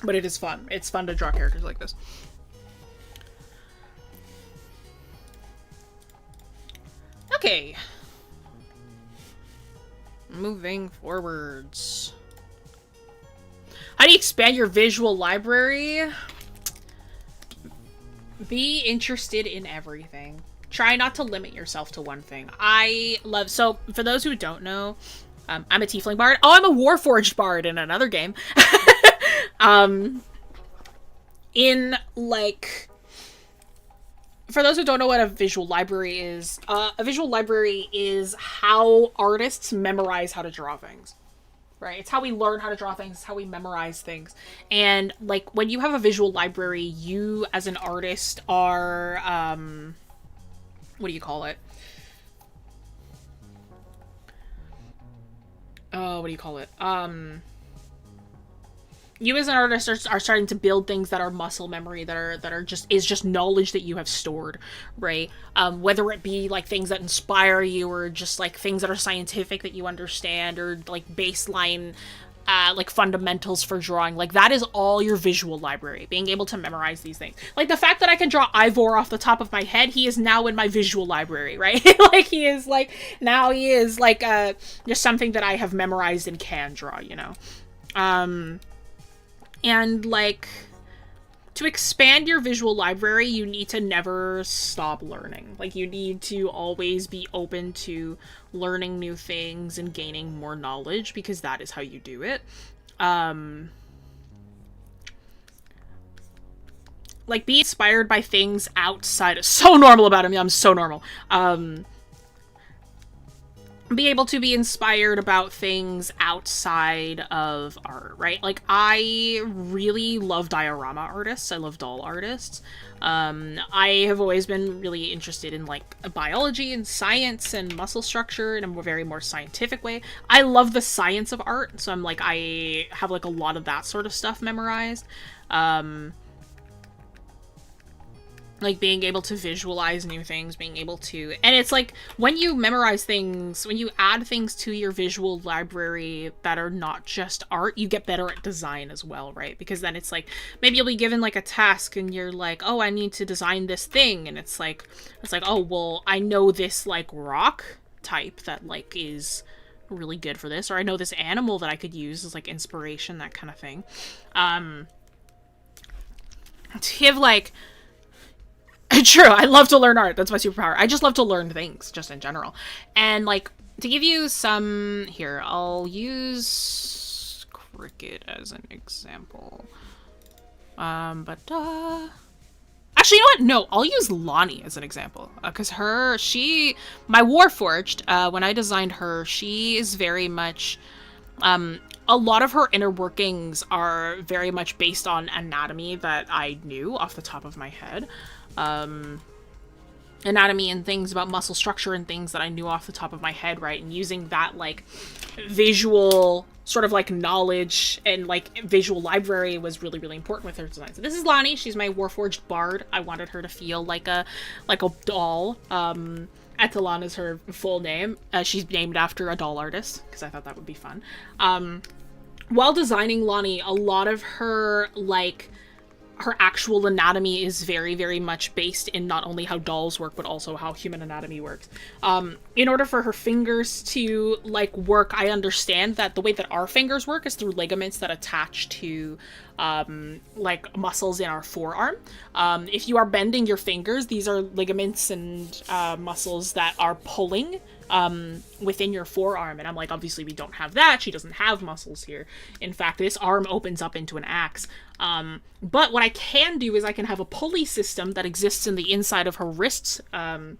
But it is fun. It's fun to draw characters like this. Okay. Moving forwards. How do you expand your visual library? Be interested in everything. Try not to limit yourself to one thing. So, for those who don't know, I'm a tiefling bard. Oh, I'm a warforged bard in another game. In, like, for those who don't know what a visual library is, a visual library is how artists memorize how to draw things, right? It's how we learn how to draw things, it's how we memorize things. And, like, when you have a visual library, you, as an artist, are, what do you call it? You as an artist are starting to build things that are muscle memory, that are just knowledge that you have stored, right? Whether it be, like, things that inspire you, or just, like, things that are scientific that you understand, or, like, baseline like fundamentals for drawing. Like that is all your visual library, being able to memorize these things. Like the fact that I can draw Ivor off the top of my head, he is now in my visual library, right? Like he is like just something that I have memorized and can draw, you know. And like to expand your visual library, you need to never stop learning. Like you need to always be open to learning new things and gaining more knowledge, because that is how you do it. Like be inspired by things outside of, so normal about him. Yeah, I'm so normal. Be able to be inspired about things outside of art, right? Like I really love diorama artists. I love doll artists. I have always been really interested in like biology and science and muscle structure in a very more scientific way. I love the science of art, so I'm like, I have like a lot of that sort of stuff memorized. Like being able to visualize new things, being able to, and it's like when you memorize things, when you add things to your visual library that are not just art, you get better at design as well, right? Because then it's like, maybe you'll be given like a task and you're like, oh, I need to design this thing. And it's like, oh, well, I know this like rock type that like is really good for this, or I know this animal that I could use as like inspiration, that kind of thing. To give like, true, I love to learn art. That's my superpower. I just love to learn things, just in general. And, like, to give you some... Here, I'll use Cricket as an example. Actually, you know what? No, I'll use Lonnie as an example. Because my Warforged, when I designed her, she is very much... a lot of her inner workings are very much based on anatomy that I knew off the top of my head. Anatomy and things about muscle structure and things that I knew off the top of my head, right? And using that, like, visual sort of, like, knowledge and, like, visual library was really, really important with her design. So this is Lonnie. She's my Warforged bard. I wanted her to feel like a doll. Etalon is her full name. She's named after a doll artist, because I thought that would be fun. While designing Lonnie, a lot of her, like, her actual anatomy is very, very much based in not only how dolls work, but also how human anatomy works. In order for her fingers to, like, work, I understand that the way that our fingers work is through ligaments that attach to, like, muscles in our forearm. If you are bending your fingers, these are ligaments and muscles that are pulling within your forearm. And I'm like, obviously we don't have that. She doesn't have muscles here. In fact, this arm opens up into an axe. But what I can do is I can have a pulley system that exists in the inside of her wrists, her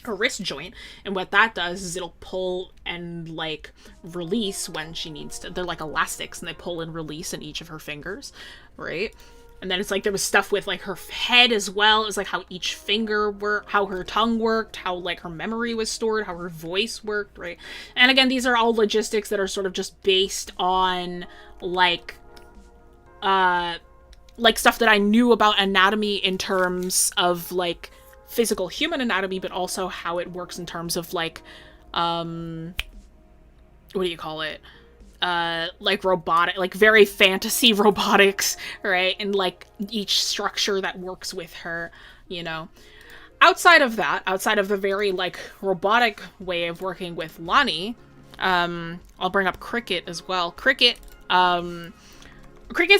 wrist joint. And what that does is it'll pull and, like, release when she needs to. They're like elastics, and they pull and release in each of her fingers, right? And then it's like there was stuff with, like, her head as well. It was like how each finger worked, how her tongue worked, how, like, her memory was stored, how her voice worked, right? And again, these are all logistics that are sort of just based on, like stuff that I knew about anatomy in terms of, like, physical human anatomy, but also how it works in terms of, like, what do you call it? Like robotic, like very fantasy robotics, right? And like each structure that works with her, you know. Outside of that, outside of the very like robotic way of working with Lonnie, I'll bring up Cricket as well. Cricket's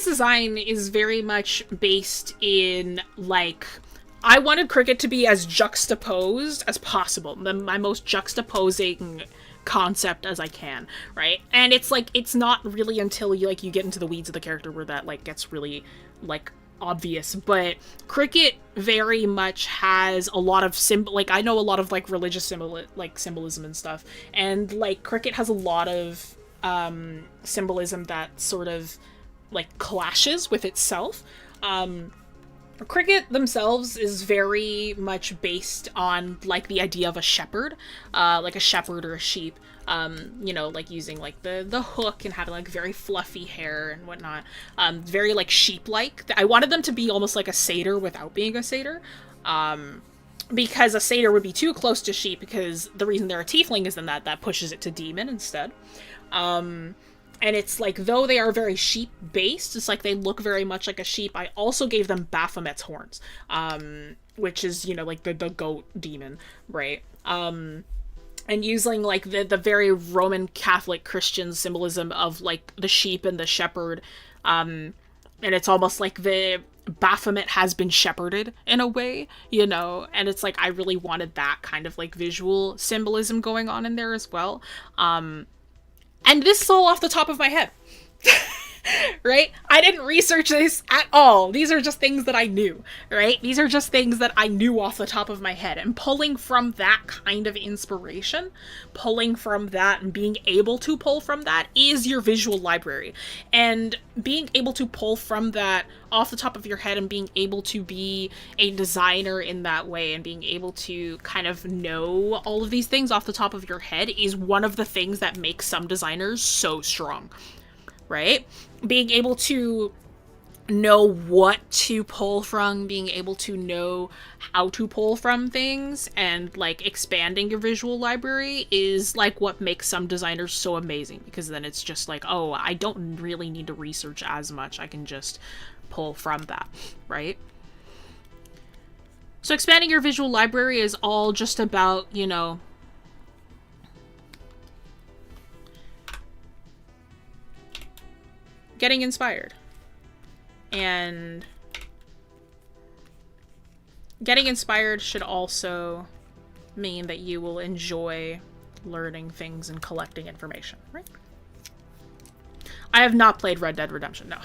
design is very much based in like, I wanted Cricket to be as juxtaposed as possible. My most juxtaposing concept as I can, right? And it's like, it's not really until you get into the weeds of the character where that like gets really like obvious, but Cricket very much has a lot of I know a lot of like religious symbolism and stuff, and like Cricket has a lot of symbolism that sort of like clashes with itself. Cricket themselves is very much based on, like, the idea of a shepherd, like a shepherd or a sheep, you know, like, using, like, the hook and having, like, very fluffy hair and whatnot, very, like, sheep-like. I wanted them to be almost like a satyr without being a satyr, because a satyr would be too close to sheep, because the reason they're a tiefling is then that pushes it to demon instead. And it's like, though they are very sheep-based, it's like they look very much like a sheep, I also gave them Baphomet's horns, which is, you know, like the goat demon, right? And using, like, the very Roman Catholic Christian symbolism of, like, the sheep and the shepherd, and it's almost like the Baphomet has been shepherded in a way, you know, and it's like, I really wanted that kind of, like, visual symbolism going on in there as well. And this is all off the top of my head. Right? I didn't research this at all. These are just things that I knew, right? These are just things that I knew off the top of my head. And pulling from that kind of inspiration, pulling from that and being able to pull from that is your visual library. And being able to pull from that off the top of your head and being able to be a designer in that way and being able to kind of know all of these things off the top of your head is one of the things that makes some designers so strong. Right? Being able to know what to pull from, being able to know how to pull from things, and, like, expanding your visual library is, like, what makes some designers so amazing, because then it's just like, oh, I don't really need to research as much, I can just pull from that, right? So expanding your visual library is all just about, you know, getting inspired. And getting inspired should also mean that you will enjoy learning things and collecting information, right? I have not played Red Dead Redemption, no.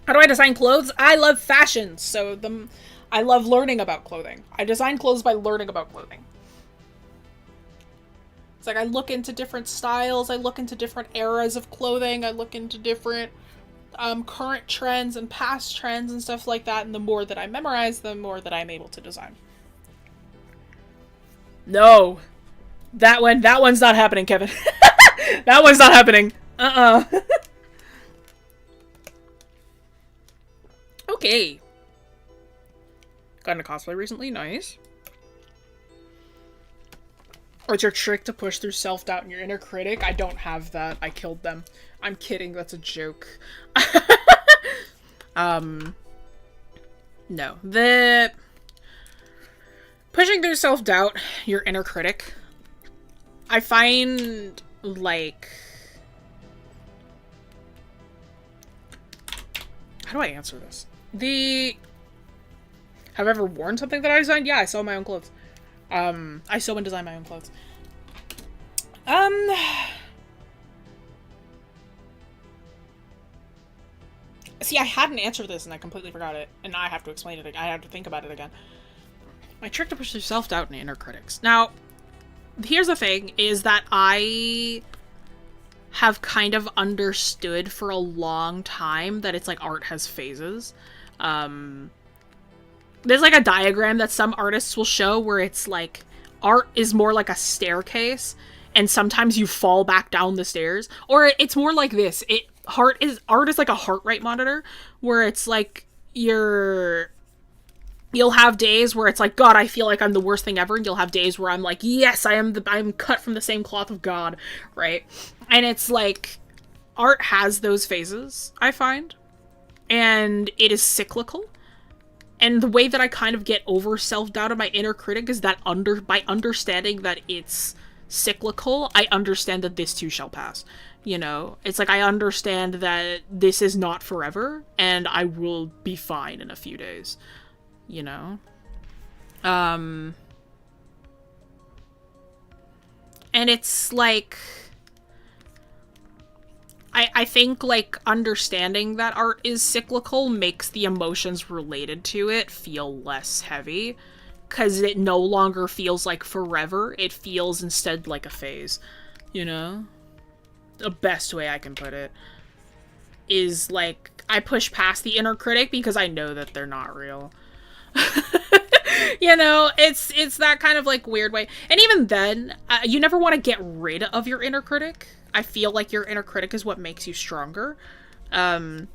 How do I design clothes? I love fashion, so I love learning about clothing. I design clothes by learning about clothing. It's like I look into different styles, I look into different eras of clothing, I look into different current trends and past trends and stuff like that, and the more that I memorize, the more that I'm able to design. No. That one's not happening, Kevin. That one's not happening. Okay. Got into cosplay recently, nice. What's your trick to push through self-doubt and your inner critic? I don't have that. I killed them. I'm kidding. That's a joke. No. The pushing through self-doubt, your inner critic, I find, like... How do I answer this? Have I ever worn something that I designed? Yeah, I sew my own clothes. I sew and design my own clothes. See, I had an answer to this and I completely forgot it. And now I have to explain it again. I have to think about it again. My trick to push through self-doubt and inner critics. Now, here's the thing, is that I have kind of understood for a long time that it's like art has phases. There's like a diagram that some artists will show where it's like art is more like a staircase and sometimes you fall back down the stairs, or it's more like this. Art is like a heart rate monitor where it's like you'll have days where it's like, God, I feel like I'm the worst thing ever, and you'll have days where I'm like, yes, I'm cut from the same cloth of God, right? And it's like art has those phases, I find, and it is cyclical. And the way that I kind of get over self-doubt of my inner critic is that by understanding that it's cyclical, I understand that this too shall pass. You know, it's like I understand that this is not forever, and I will be fine in a few days. You know? And it's like... I think, like, understanding that art is cyclical makes the emotions related to it feel less heavy, because it no longer feels like forever, it feels instead like a phase, you know? The best way I can put it is, like, I push past the inner critic because I know that they're not real. You know, it's that kind of, like, weird way. And even then, you never want to get rid of your inner critic. I feel like your inner critic is what makes you stronger. In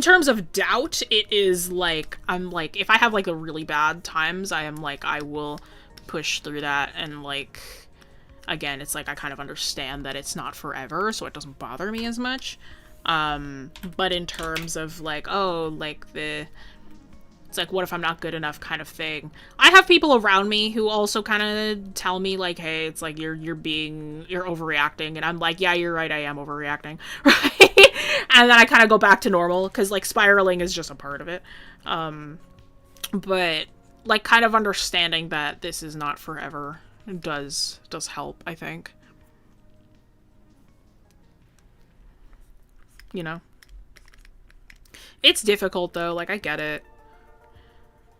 terms of doubt, it is like, I'm like, if I have like the really bad times, I am like, I will push through that and like, again, it's like I kind of understand that it's not forever, so it doesn't bother me as much. But in terms of like, oh, like it's like, what if I'm not good enough kind of thing. I have people around me who also kind of tell me like, hey, it's like you're overreacting. And I'm like, yeah, you're right. I am overreacting. Right. And then I kind of go back to normal because like spiraling is just a part of it. But like kind of understanding that this is not forever does help, I think. You know? It's difficult though, like I get it.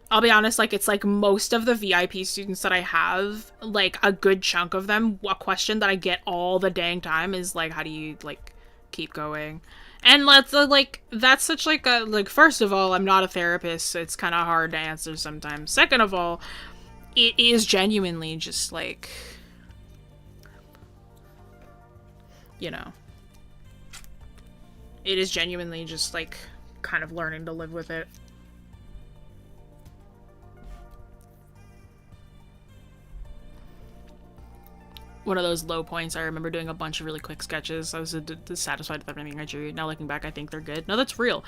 I'll be honest, like, it's like most of the VIP students that I have, like, a good chunk of them, a question that I get all the dang time is, like, how do you, like, keep going? And that's such, like, a, like, first of all, I'm not a therapist, so it's kind of hard to answer sometimes. Second of all, it is genuinely just, like, you know, it is genuinely just, like, kind of learning to live with it. One of those low points, I remember doing a bunch of really quick sketches. I was dissatisfied with everything I drew. Now looking back, I think they're good. No, that's real.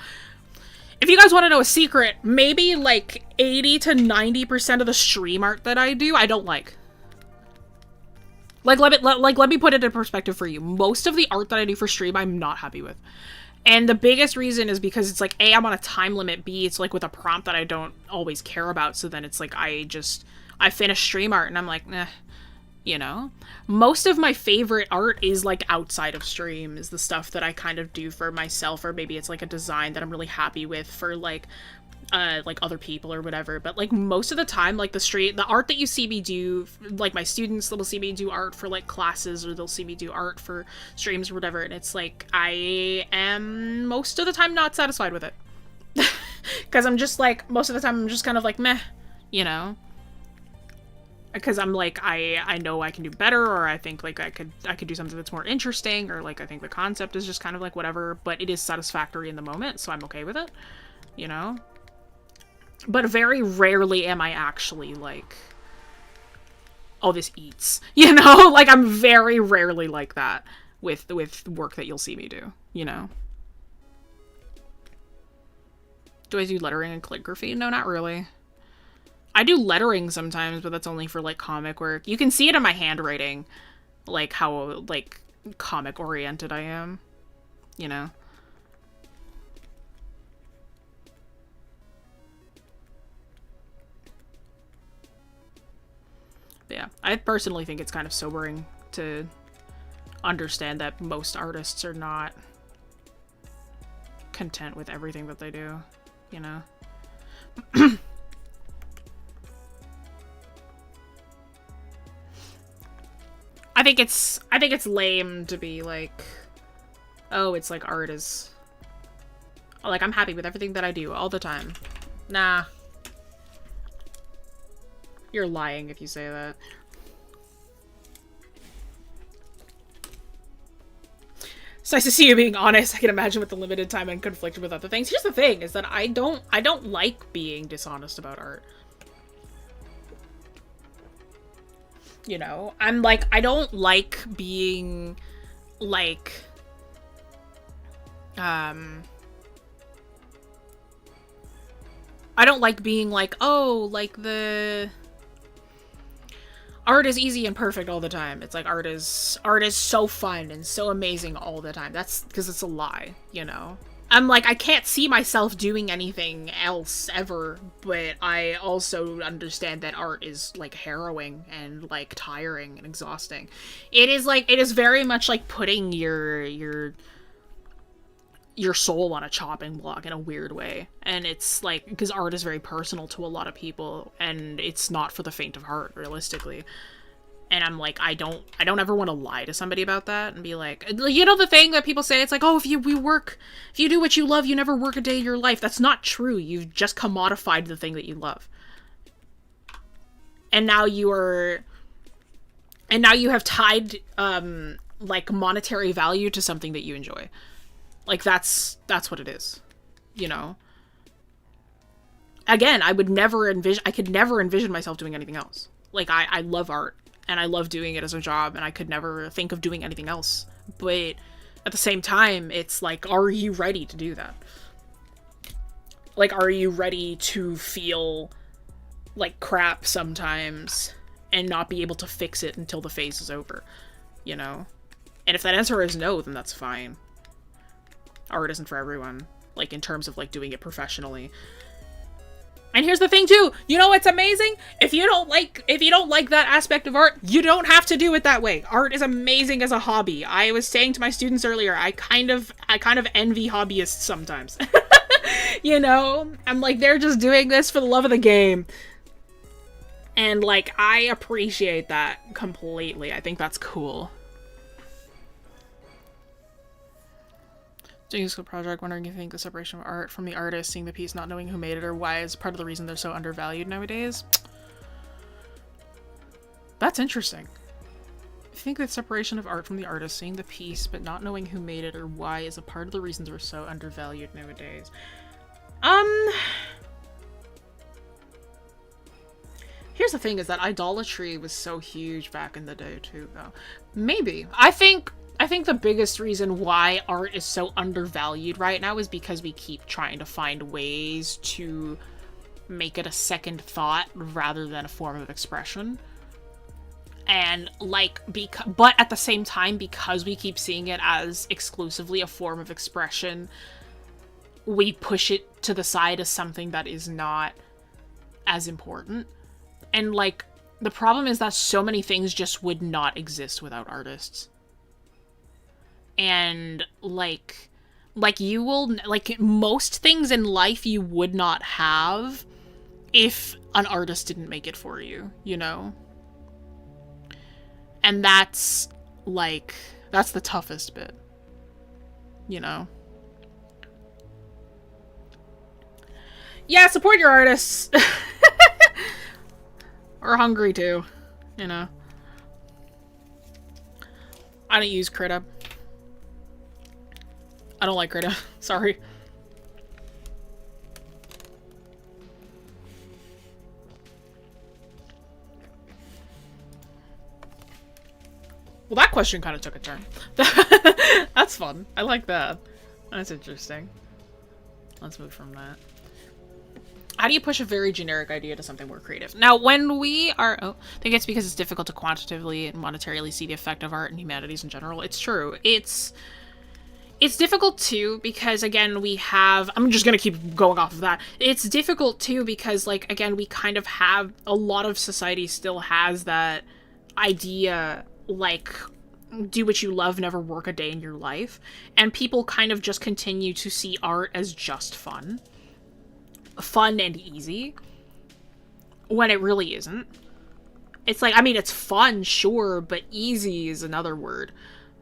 If you guys want to know a secret, maybe like 80 to 90% of the stream art that I do, I don't like. Like, let me put it in perspective for you. Most of the art that I do for stream, I'm not happy with. And the biggest reason is because it's like, A, I'm on a time limit, B, it's like with a prompt that I don't always care about, so then it's like I finish stream art and I'm like, nah. You know? Most of my favorite art is, like, outside of stream, is the stuff that I kind of do for myself, or maybe it's, like, a design that I'm really happy with for, like other people or whatever. But, like, most of the time, like, the art that you see me do, like, my students will see me do art for, like, classes, or they'll see me do art for streams or whatever, and it's, like, I am, most of the time, not satisfied with it. Because I'm just, like, most of the time, I'm just kind of, like, meh, you know? Because I'm like, I know I can do better, or I think like I could do something that's more interesting, or like I think the concept is just kind of like whatever, but it is satisfactory in the moment, so I'm okay with it, you know? But very rarely am I actually like, oh, this eats, you know? Like, I'm very rarely like that with work that you'll see me do, you know? Do I do lettering and calligraphy? No, not really. I do lettering sometimes, but that's only for, like, comic work. You can see it in my handwriting, like, how, like, comic-oriented I am, you know? But yeah, I personally think it's kind of sobering to understand that most artists are not content with everything that they do, you know? I think it's lame to be like, oh, it's like art is, like, I'm happy with everything that I do all the time. Nah. You're lying if you say that. It's nice to see you being honest. I can imagine with the limited time and conflicted with other things. Here's the thing, is that I don't like being dishonest about art. You know, I'm like, I don't like being, like, I don't like being like, oh, like, the art is easy and perfect all the time. It's like, art is so fun and so amazing all the time. That's because it's a lie, you know? I'm like, I can't see myself doing anything else ever, but I also understand that art is, like, harrowing and, like, tiring and exhausting. It is very much like putting your soul on a chopping block in a weird way. And it's, like, because art is very personal to a lot of people, and it's not for the faint of heart, realistically. And I'm like, I don't ever want to lie to somebody about that and be like, you know the thing that people say, it's like, oh, if you do what you love, you never work a day of your life. That's not true. You've just commodified the thing that you love. And now you have tied, like, monetary value to something that you enjoy. Like, that's what it is, you know? Again, I could never envision myself doing anything else. Like, I love art. and I love doing it as a job, and I could never think of doing anything else. But at the same time, it's like, are you ready to do that? Like, are you ready to feel like crap sometimes and not be able to fix it until the phase is over, you know? And if that answer is no, then that's fine. Art isn't for everyone, like, in terms of, like, doing it professionally. And here's the thing, too! You know what's amazing? If you don't like that aspect of art, you don't have to do it that way. Art is amazing as a hobby. I was saying to my students earlier, I kind of envy hobbyists sometimes. You know? I'm like, they're just doing this for the love of the game. And, like, I appreciate that completely. I think that's cool. Doing a school project, wondering if you think the separation of art from the artist, seeing the piece, not knowing who made it or why, is part of the reason they're so undervalued nowadays. That's interesting. I think the separation of art from the artist, seeing the piece, but not knowing who made it or why, is a part of the reasons we're so undervalued nowadays. Here's the thing, is that idolatry was so huge back in the day, too, though. Maybe. I think the biggest reason why art is so undervalued right now is because we keep trying to find ways to make it a second thought rather than a form of expression. And, like, but at the same time, because we keep seeing it as exclusively a form of expression, we push it to the side as something that is not as important. And, like, the problem is that so many things just would not exist without artists. And, like you will, like, most things in life you would not have if an artist didn't make it for you, you know? And that's, like, that's the toughest bit, you know? Yeah, support your artists! Or hungry, too, you know? I don't use Critic. I don't like Critic. Sorry. Well, that question kind of took a turn. That's fun. I like that. That's interesting. Let's move from that. How do you push a very generic idea to something more creative? Now, when we are... Oh, I think it's because it's difficult to quantitatively and monetarily see the effect of art and humanities in general. It's true. It's difficult, too, because, again, we have... I'm just gonna keep going off of that. It's difficult, too, because, like, again, we kind of have... A lot of society still has that idea, like, do what you love, never work a day in your life. And people kind of just continue to see art as just fun. Fun and easy. When it really isn't. It's like, I mean, it's fun, sure, but easy is another word,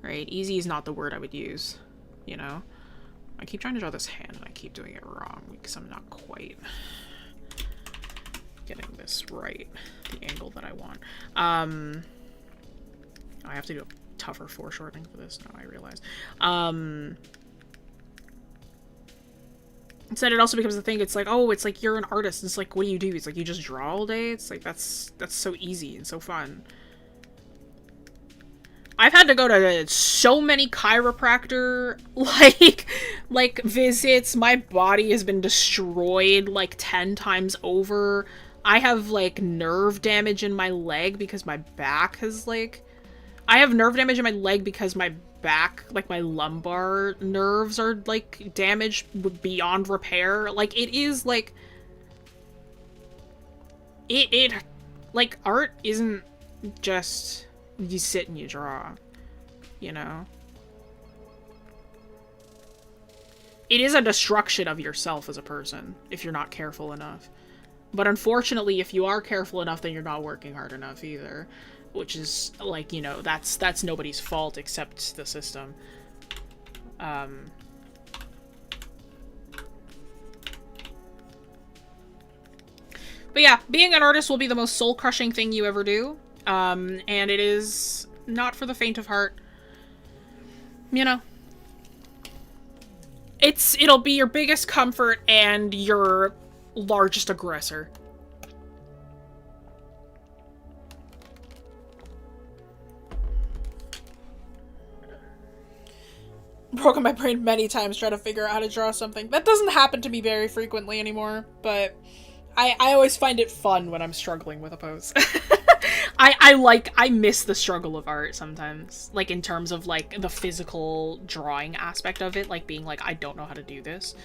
right? Easy is not the word I would use. You know? I keep trying to draw this hand and I keep doing it wrong because I'm not quite getting this right. The angle that I want. I have to do a tougher foreshortening for this now, I realize. Instead, it also becomes a thing. It's like, oh, it's like you're an artist. It's like, what do you do? It's like, you just draw all day? It's like, that's so easy and so fun. I've had to go to so many chiropractor, like visits. My body has been destroyed, like, 10 times over. I have, like, nerve damage in my leg because my back has, like... I have nerve damage in my leg because my back, like, my lumbar nerves are, like, damaged beyond repair. Like, it is, like... Like, art isn't just... You sit and you draw, you know? It is a destruction of yourself as a person, if you're not careful enough. But unfortunately, if you are careful enough, then you're not working hard enough either. Which is, like, you know, that's nobody's fault except the system. But yeah, being an artist will be the most soul-crushing thing you ever do. And it is not for the faint of heart. You know. It'll be your biggest comfort and your largest aggressor. broken my brain many times trying to figure out how to draw something. That doesn't happen to me very frequently anymore, but I always find it fun when I'm struggling with a pose. I miss the struggle of art sometimes. Like, in terms of, like, the physical drawing aspect of it. Like, being like, I don't know how to do this.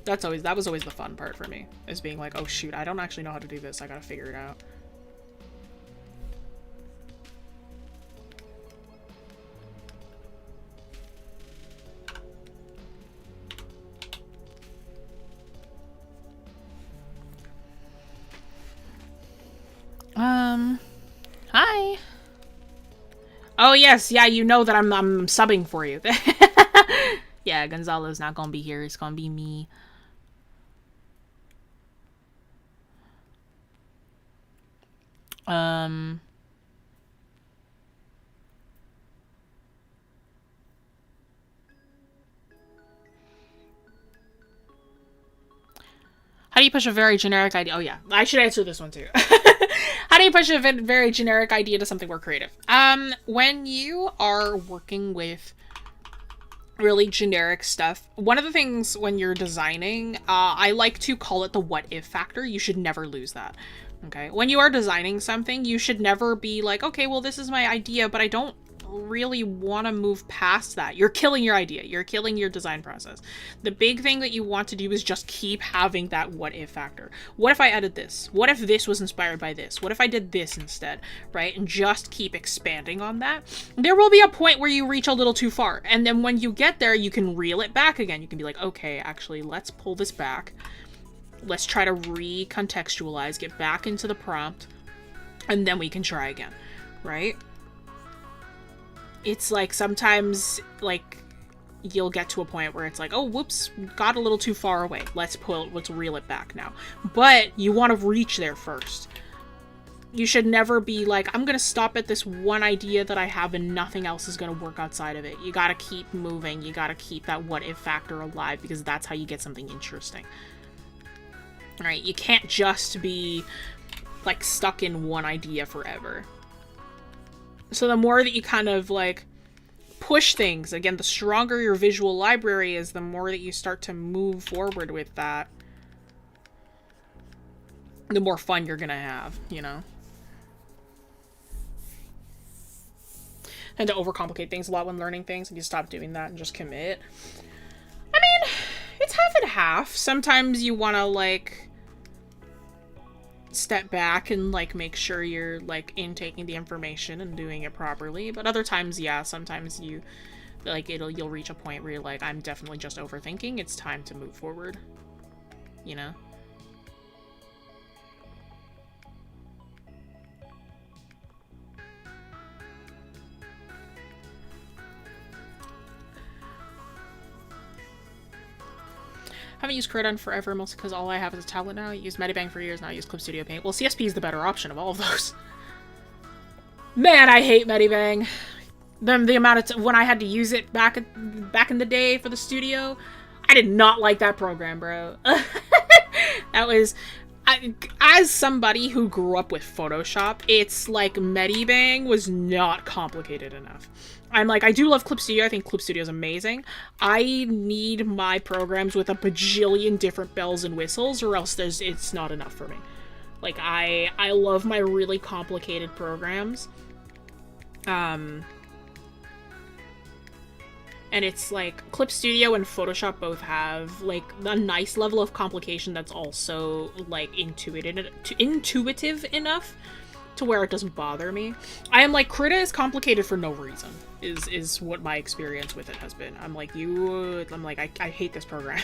That was always the fun part for me. Is being like, oh shoot, I don't actually know how to do this. I gotta figure it out. Hi. Oh yes, yeah, you know that I'm subbing for you. Yeah, Gonzalo's not gonna be here. It's gonna be me. How do you push a very generic idea? Oh yeah, I should answer this one too. How do you push a very generic idea to something more creative? When you are working with really generic stuff, one of the things when you're designing, I like to call it the what if factor. You should never lose that. Okay, when you are designing something, you should never be like, okay, well, this is my idea, but I don't really want to move past that. You're killing your idea. You're killing your design process. The big thing that you want to do is just keep having that what if factor. What if I added this? What if this was inspired by this? What if I did this instead? Right? And just keep expanding on that. There will be a point where you reach a little too far. And then when you get there, you can reel it back again. You can be like, okay, actually, let's pull this back. Let's try to recontextualize, get back into the prompt, and then we can try again, right? It's like sometimes, like, you'll get to a point where it's like, oh, whoops, got a little too far away. Let's reel it back now. But you want to reach there first. You should never be like, I'm going to stop at this one idea that I have and nothing else is going to work outside of it. You got to keep moving. You got to keep that what if factor alive, because that's how you get something interesting. Right? You can't just be, like, stuck in one idea forever. So the more that you kind of, like, push things, again, the stronger your visual library is, the more that you start to move forward with that, the more fun you're gonna have, you know? And to overcomplicate things a lot when learning things, and you stop doing that and just commit. I mean, it's half and half. Sometimes you want to, like, step back and, like, make sure you're, like, intaking the information and doing it properly. But other times, yeah, sometimes you, like, you'll reach a point where you're like, I'm definitely just overthinking. It's time to move forward. You know? Haven't used Critic in forever, mostly because all I have is a tablet now. I used Medibang for years, now I use Clip Studio Paint. Well, CSP is the better option of all of those. Man, I hate Medibang. The amount of when I had to use it back in the day for the studio, I did not like that program, bro. That was... as somebody who grew up with Photoshop, it's like Medibang was not complicated enough. I'm like, I do love Clip Studio. I think Clip Studio is amazing. I need my programs with a bajillion different bells and whistles, or else it's not enough for me. Like, I love my really complicated programs. And it's like, Clip Studio and Photoshop both have, like, a nice level of complication that's also, like, intuitive enough to where it doesn't bother me. I am like, Critic is complicated for no reason, is what my experience with it has been. I'm like, I hate this program.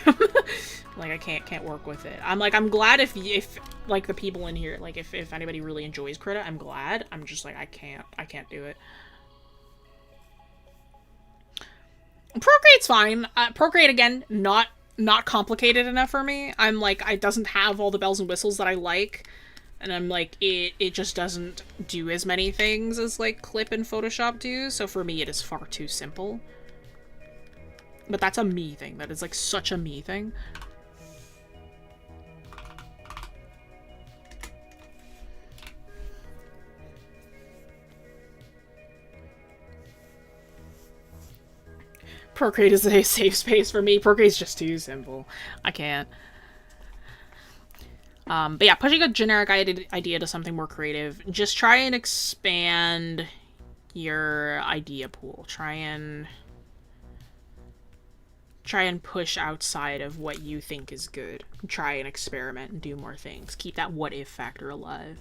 Like, I can't work with it. I'm like, I'm glad if like, the people in here, like, if anybody really enjoys Critic, I'm glad. I'm just like, I can't do it. Procreate's fine. Procreate, again, not complicated enough for me. I'm like, it doesn't have all the bells and whistles that I like. And I'm like, it just doesn't do as many things as, like, Clip and Photoshop do. So for me, it is far too simple. But that's a me thing. That is, like, such a me thing. Procreate is a safe space for me. Procreate's just too simple. I can't. But yeah, pushing a generic idea to something more creative. Just try and expand your idea pool. Try and push outside of what you think is good. Try and experiment and do more things. Keep that what if factor alive.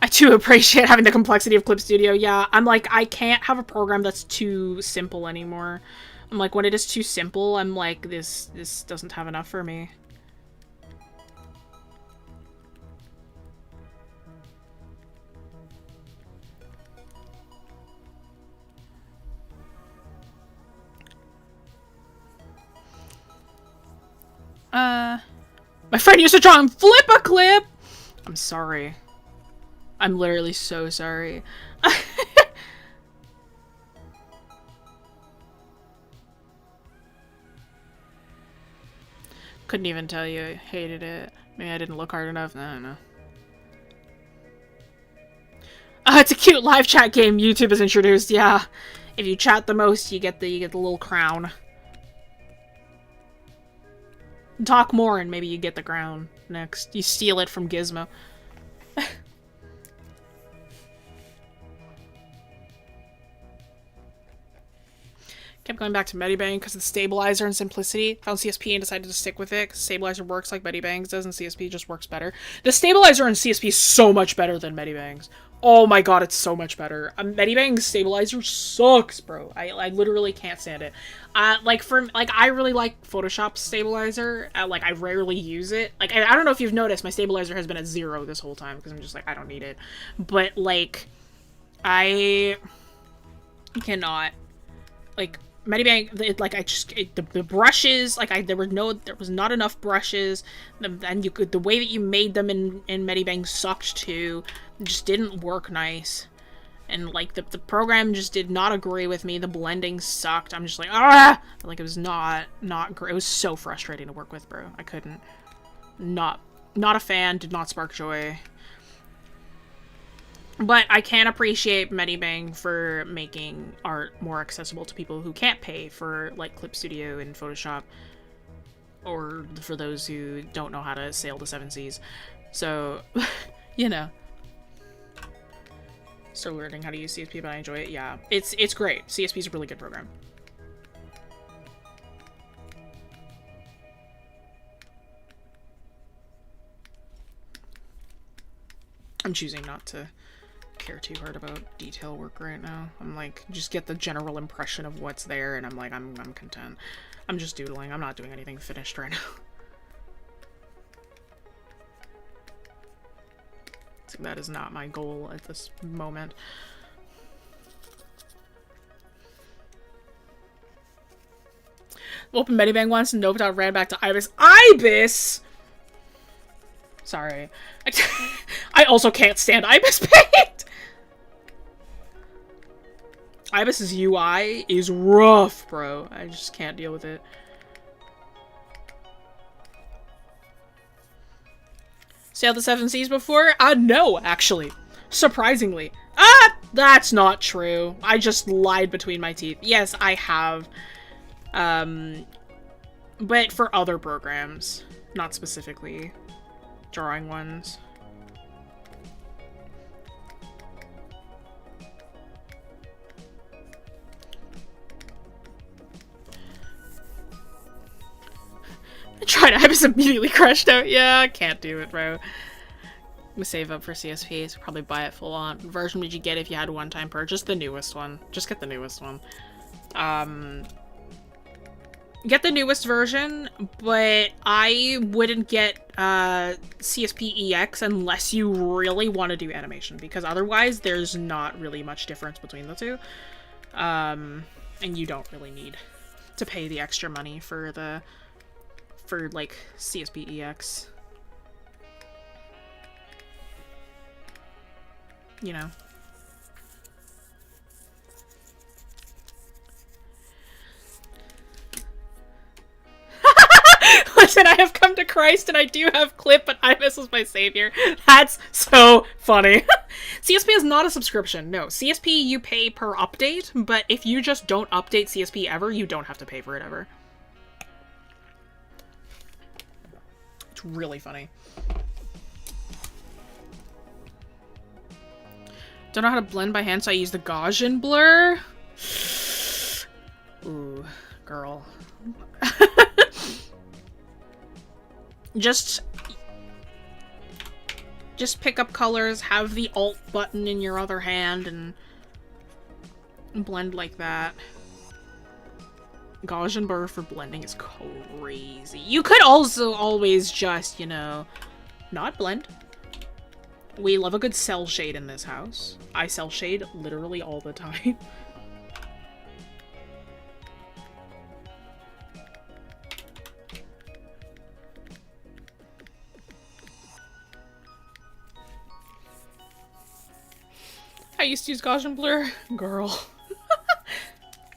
I do appreciate having the complexity of Clip Studio. Yeah, I'm like, I can't have a program that's too simple anymore. I'm like, when it is too simple, I'm like, this doesn't have enough for me. My friend used to draw and flip a clip! I'm sorry. I'm literally so sorry. Couldn't even tell you. I hated it. Maybe I didn't look hard enough. I don't know. It's a cute live chat game YouTube has introduced. Yeah. If you chat the most, you get the little crown. Talk more and maybe you get the crown next. You steal it from Gizmo. Kept going back to Medibang because of the stabilizer and simplicity. Found CSP and decided to stick with it because stabilizer works like Medibangs does and CSP just works better. The stabilizer in CSP is so much better than Medibangs. Oh my god, it's so much better. Medibang's stabilizer sucks, bro. I literally can't stand it. I really like Photoshop stabilizer. I rarely use it. Like, I don't know if you've noticed, my stabilizer has been at 0 this whole time because I'm just like, I don't need it. But, like, I cannot, like, Medibang, the brushes, like, there was not enough brushes, and the way that you made them in Medibang sucked too. It just didn't work nice. And, like, the program just did not agree with me. The blending sucked. I'm just like, ah! Like, it was not great. It was so frustrating to work with, bro. I couldn't. Not a fan. Did not spark joy. But I can appreciate Medibang for making art more accessible to people who can't pay for, like, Clip Studio and Photoshop. Or for those who don't know how to sail the 7 seas. So, you know. Still learning how to use CSP, but I enjoy it. Yeah, it's great. CSP is a really good program. I'm choosing not to care too hard about detail work right now. I'm like, just get the general impression of what's there, and I'm like, I'm content. I'm just doodling. I'm not doing anything finished right now. That is not my goal at this moment. Open Medibang once and noped out, ran back to Ibis. IBIS! Sorry. I also can't stand Ibis Paint! Ibis's UI is rough, bro. I just can't deal with it. Sailed the 7 seas before? No, actually. Surprisingly. That's not true. I just lied between my teeth. Yes, I have. But for other programs. Not specifically drawing ones. I tried Ibis immediately crashed out. Yeah, I can't do it, bro. We save up for CSP, so probably buy it full on. What version did you get if you had a one-time purchase? The newest one. Just get the newest one. Get the newest version, but I wouldn't get CSP EX unless you really want to do animation, because otherwise there's not really much difference between the two. And you don't really need to pay the extra money for like CSP EX. You know. and I have come to Christ, and I do have clip, but IMS is my savior. That's so funny. CSP is not a subscription. No, CSP you pay per update, but if you just don't update CSP ever, you don't have to pay for it ever. It's really funny. Don't know how to blend by hand, so I use the Gaussian blur. Ooh, girl. Just pick up colors, have the Alt button in your other hand, and blend like that. Gaussian blur for blending is crazy. You could also always just, you know, not blend. We love a good cell shade in this house. I cell shade literally all the time. I used to use Gaussian blur. Girl.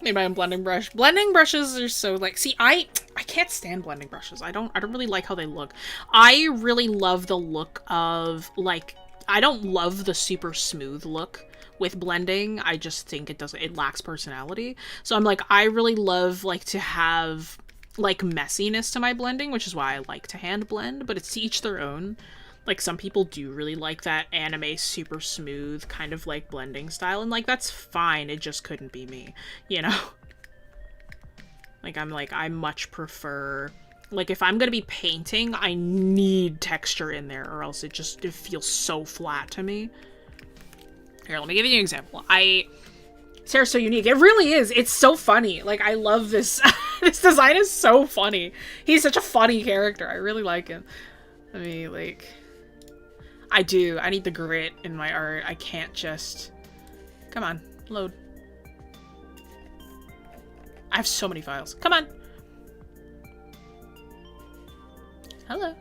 Made my own blending brush. Blending brushes are so like, see, I can't stand blending brushes. I don't really like how they look. I really love the look of like, I don't love the super smooth look with blending. I just think it lacks personality. So I'm like, I really love like to have like messiness to my blending, which is why I like to hand blend, but it's to each their own. Like, some people do really like that anime super smooth kind of, like, blending style, and, like, that's fine, it just couldn't be me, you know? Like, I much prefer... Like, if I'm gonna be painting, I need texture in there, or else it feels so flat to me. Here, let me give you an example. Sarah's so unique. It really is. It's so funny. Like, I love this. This design is so funny. He's such a funny character. I really like him. I mean, like... I do. I need the grit in my art. I can't just... Come on. Load. I have so many files. Come on. Hello.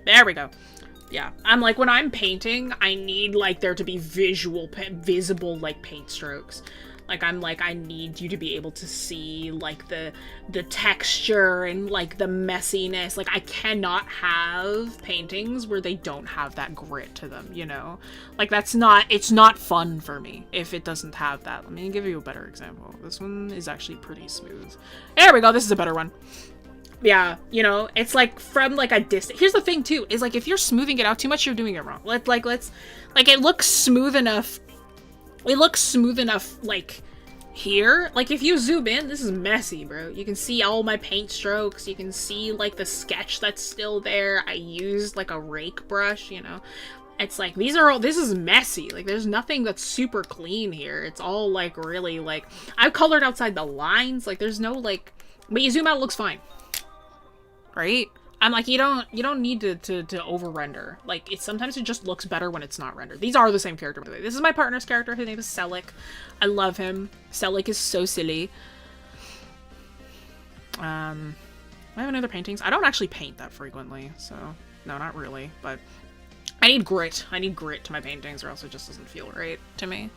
There we go. Yeah. I'm like, when I'm painting, I need, like, there to be visible, like, paint strokes. Like, I'm like, I need you to be able to see, like, the texture and, like, the messiness. Like, I cannot have paintings where they don't have that grit to them, you know? Like, it's not fun for me if it doesn't have that. Let me give you a better example. This one is actually pretty smooth. There we go, this is a better one. Yeah, you know, it's like from like a distance. Here's the thing too, is like if you're smoothing it out too much, you're doing it wrong. It looks smooth enough. It looks smooth enough, like, here. Like, if you zoom in, this is messy, bro. You can see all my paint strokes. You can see, like, the sketch that's still there. I used, like, a rake brush, you know? It's like, this is messy. Like, there's nothing that's super clean here. It's all, like, really, like, I've colored outside the lines. Like, there's no, like, but you zoom out, it looks fine. Right? I'm like, you don't need to over-render. Like, sometimes it just looks better when it's not rendered. These are the same character, by the way. This is my partner's character. His name is Selic. I love him. Selic is so silly. I have any other paintings? I don't actually paint that frequently, so... No, not really, but... I need grit. I need grit to my paintings, or else it just doesn't feel right to me.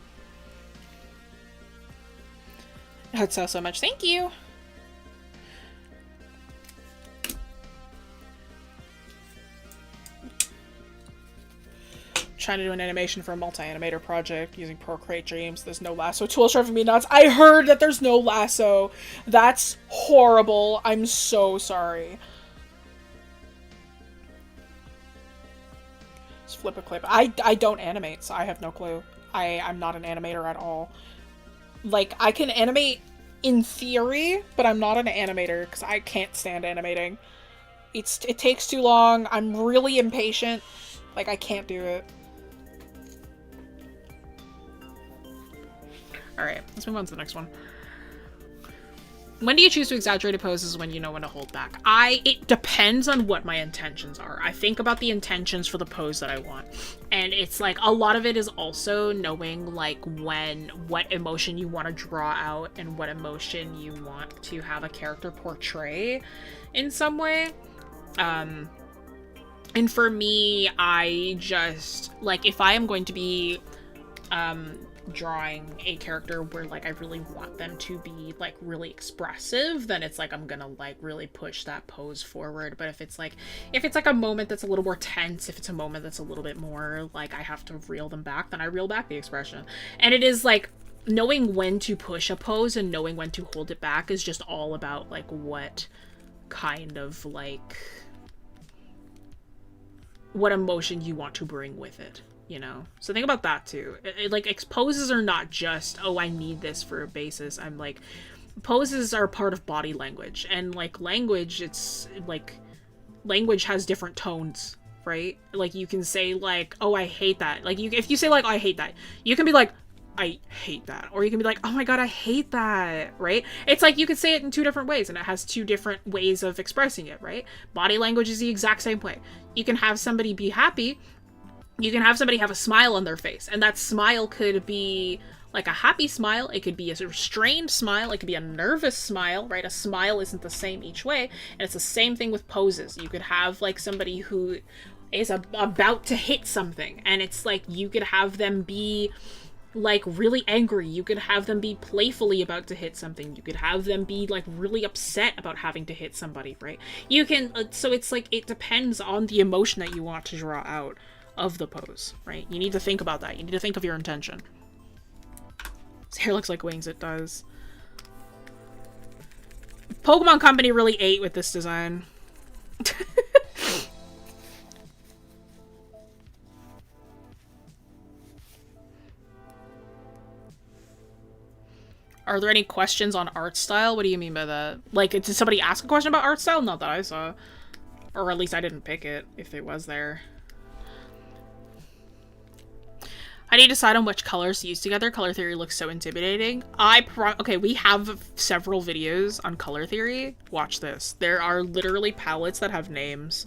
That's so much. Thank you! Trying to do an animation for a multi-animator project using Procreate Dreams. There's no lasso. Tools driving me nuts. I heard that there's no lasso. That's horrible. I'm so sorry. Just flip a clip. I don't animate, so I have no clue. I'm not an animator at all. Like, I can animate in theory, but I'm not an animator because I can't stand animating. It takes too long. I'm really impatient. Like, I can't do it. Alright, let's move on to the next one. When do you choose to exaggerate a pose is when you know when to hold back. It depends on what my intentions are. I think about the intentions for the pose that I want. And it's like, a lot of it is also knowing like what emotion you want to draw out and what emotion you want to have a character portray in some way. And for me, I just, like, if I am going to be drawing a character where like I really want them to be like really expressive, then it's like I'm gonna like really push that pose forward. But if it's like a moment that's a little more tense, if it's a moment that's a little bit more like I have to reel them back, then I reel back the expression. And it is like knowing when to push a pose and knowing when to hold it back is just all about like what kind of like what emotion you want to bring with it, you know? So think about that too. Like poses are not just, oh, I need this for a basis. I'm like, poses are part of body language, and like language, it's like language has different tones, right? Like you can say like, oh, I hate that. Like if you say like, oh, I hate that, you can be like, I hate that. Or you can be like, oh my god, I hate that, right? It's like you could say it in two different ways, and it has two different ways of expressing it, right? Body language is the exact same way. You can have somebody be happy, you can have somebody have a smile on their face, and that smile could be like a happy smile, it could be a restrained smile, it could be a nervous smile, right? A smile isn't the same each way, and it's the same thing with poses. You could have like somebody who is about to hit something, and it's like you could have them be like really angry, you could have them be playfully about to hit something, you could have them be like really upset about having to hit somebody, right? You can so it's like it depends on the emotion that you want to draw out of the pose, right? You need to think about that. You need to think of your intention. His hair looks like wings. It does. Pokemon Company really ate with this design. Are there any questions on art style? What do you mean by that? Like, did somebody ask a question about art style? Not that I saw. Or at least I didn't pick it, if it was there. I need to decide on which colors to use together. Color theory looks so intimidating. Okay, we have several videos on color theory. Watch this. There are literally palettes that have names.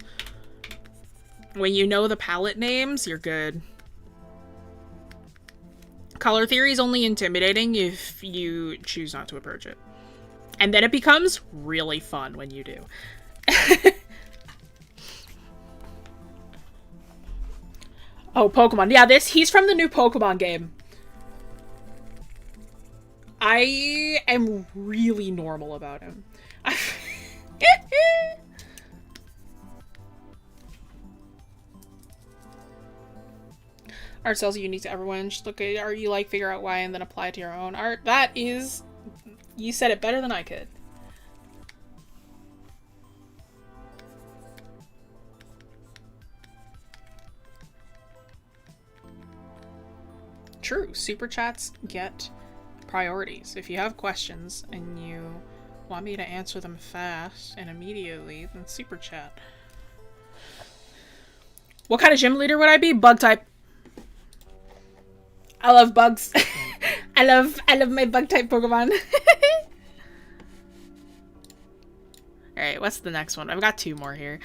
When you know the palette names, you're good. Color theory is only intimidating if you choose not to approach it. And then it becomes really fun when you do. Oh, Pokemon. Yeah, he's from the new Pokemon game. I am really normal about him. Art styles are unique to everyone. Just look at art you like, figure out why, and then apply it to your own art. That is... You said it better than I could. True. Super chats get priorities. If you have questions and you want me to answer them fast and immediately, then super chat. What kind of gym leader would I be? Bug type. I love bugs. I love my bug type Pokemon. Alright, what's the next one? I've got two more here.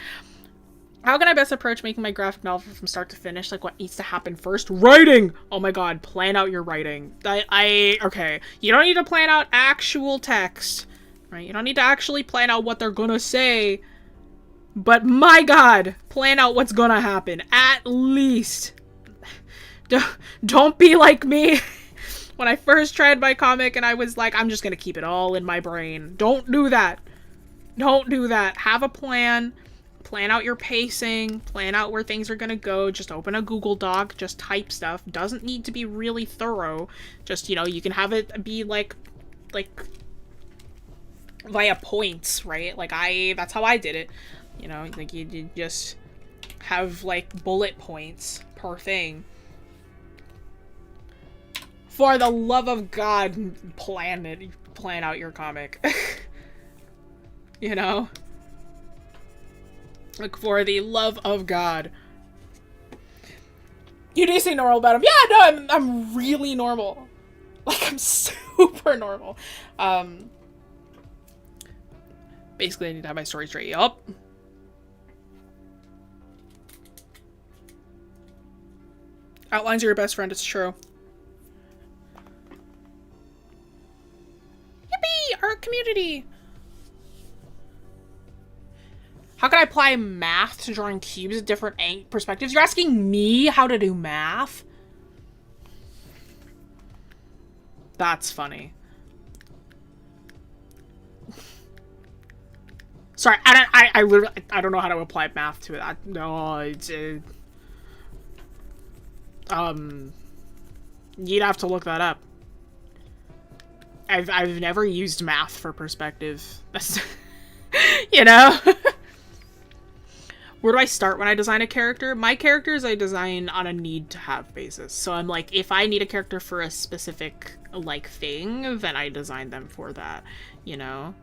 How can I best approach making my graphic novel from start to finish? Like, what needs to happen first? Writing! Oh my god, plan out your writing. Okay. You don't need to plan out actual text, right? You don't need to actually plan out what they're gonna say. But my god, plan out what's gonna happen. At least. Don't be like me when I first tried my comic and I was like, I'm just gonna keep it all in my brain. Don't do that. Don't do that. Have a plan. Plan out your pacing. Plan out where things are gonna go. Just open a Google Doc. Just type stuff. Doesn't need to be really thorough. Just, you know, you can have it be like via points, right? Like that's how I did it. You know, like you just have like bullet points per thing. For the love of God, plan out your comic. You know? Like, for the love of God. You do seem normal about him. Yeah, no, I'm really normal. Like, I'm super normal. Basically, I need to have my story straight. Yup. Outlines are your best friend, it's true. Yippee! Art community! How can I apply math to drawing cubes at different perspectives? You're asking me how to do math? That's funny. Sorry, I literally, I don't know how to apply math to it. No, it's, you'd have to look that up. I've never used math for perspective. That's, you know? Where do I start when I design a character? My characters I design on a need-to-have basis. So I'm like, if I need a character for a specific, like, thing, then I design them for that, you know?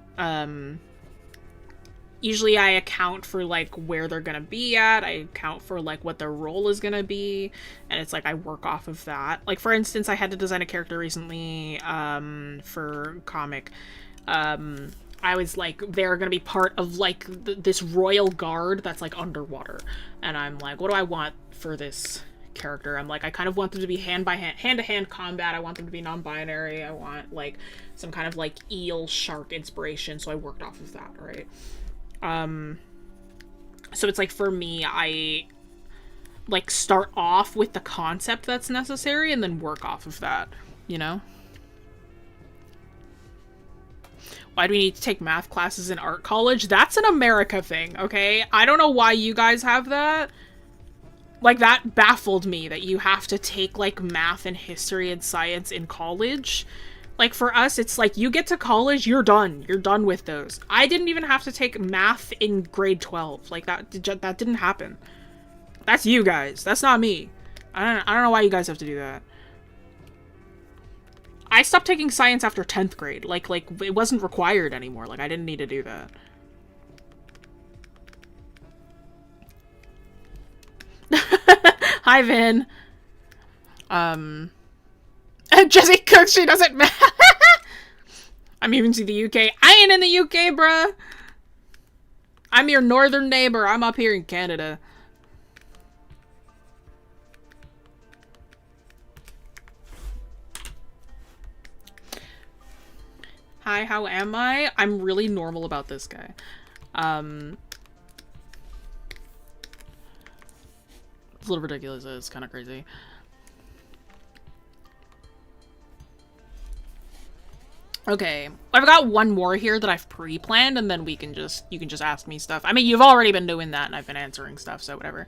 Usually I account for, like, where they're gonna be at, I account for, like, what their role is gonna be, and it's like, I work off of that. Like, for instance, I had to design a character recently, for comic. I was like, they're gonna be part of, like, this royal guard that's, like, underwater. And I'm like, what do I want for this character? I'm like, I kind of want them to be hand-to-hand combat. I want them to be non-binary. I want, like, some kind of, like, eel shark inspiration. So I worked off of that, right? So it's like, for me, I, like, start off with the concept that's necessary and then work off of that, you know? Why do we need to take math classes in art college? That's an America thing, okay? I don't know why you guys have that. Like, that baffled me, that you have to take, like, math and history and science in college. Like, for us, it's like, you get to college, you're done. You're done with those. I didn't even have to take math in grade 12. Like, that didn't happen. That's you guys. That's not me. I don't know why you guys have to do that. I stopped taking science after 10th grade. Like, it wasn't required anymore. Like, I didn't need to do that. Hi, Vin. Jessie cooks, she doesn't matter. I'm even to the UK. I ain't in the UK, bruh. I'm your northern neighbor. I'm up here in Canada. Hi, how am I? I'm really normal about this guy. It's a little ridiculous. It's kind of crazy. Okay, I've got one more here that I've pre-planned, and then you can just ask me stuff. I mean, you've already been doing that, and I've been answering stuff, so whatever.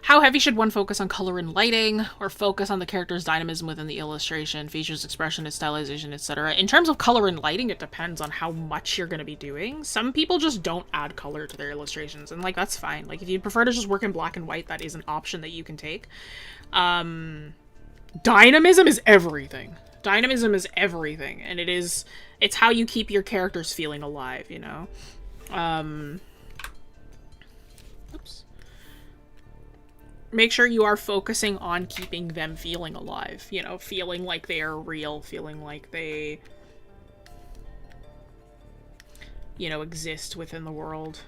How heavy should one focus on color and lighting, or focus on the character's dynamism within the illustration, features, expression, and stylization, etc.? In terms of color and lighting, it depends on how much you're going to be doing. Some people just don't add color to their illustrations, and, like, that's fine. Like, if you prefer to just work in black and white, that is an option that you can take. Dynamism is everything. Dynamism is everything, and it's how you keep your characters feeling alive, you know? Oops. Make sure you are focusing on keeping them feeling alive, you know, feeling like they are real, feeling like they, you know, exist within the world.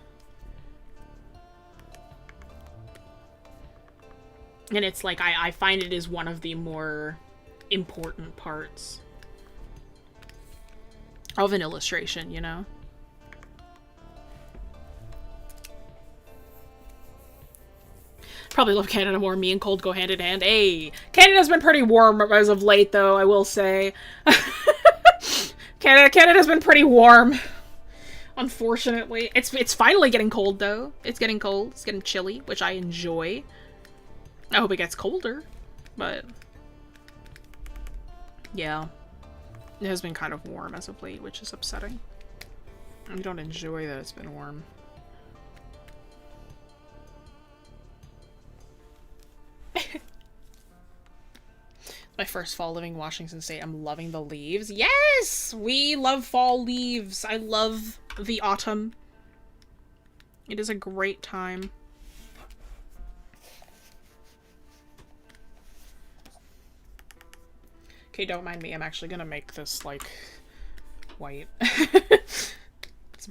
And it's like, I find it is one of the more important parts of an illustration, you know? Probably love Canada more. Me and cold go hand in hand. Hey, Canada's been pretty warm as of late, though, I will say. Canada's been pretty warm. Unfortunately. It's finally getting cold, though. It's getting cold. It's getting chilly, which I enjoy. I hope it gets colder, but yeah. It has been kind of warm as of late, which is upsetting. I don't enjoy that it's been warm. My first fall living in Washington State. I'm loving the leaves. Yes! We love fall leaves. I love the autumn. It is a great time. Okay, don't mind me. I'm actually gonna make this, like, white. It's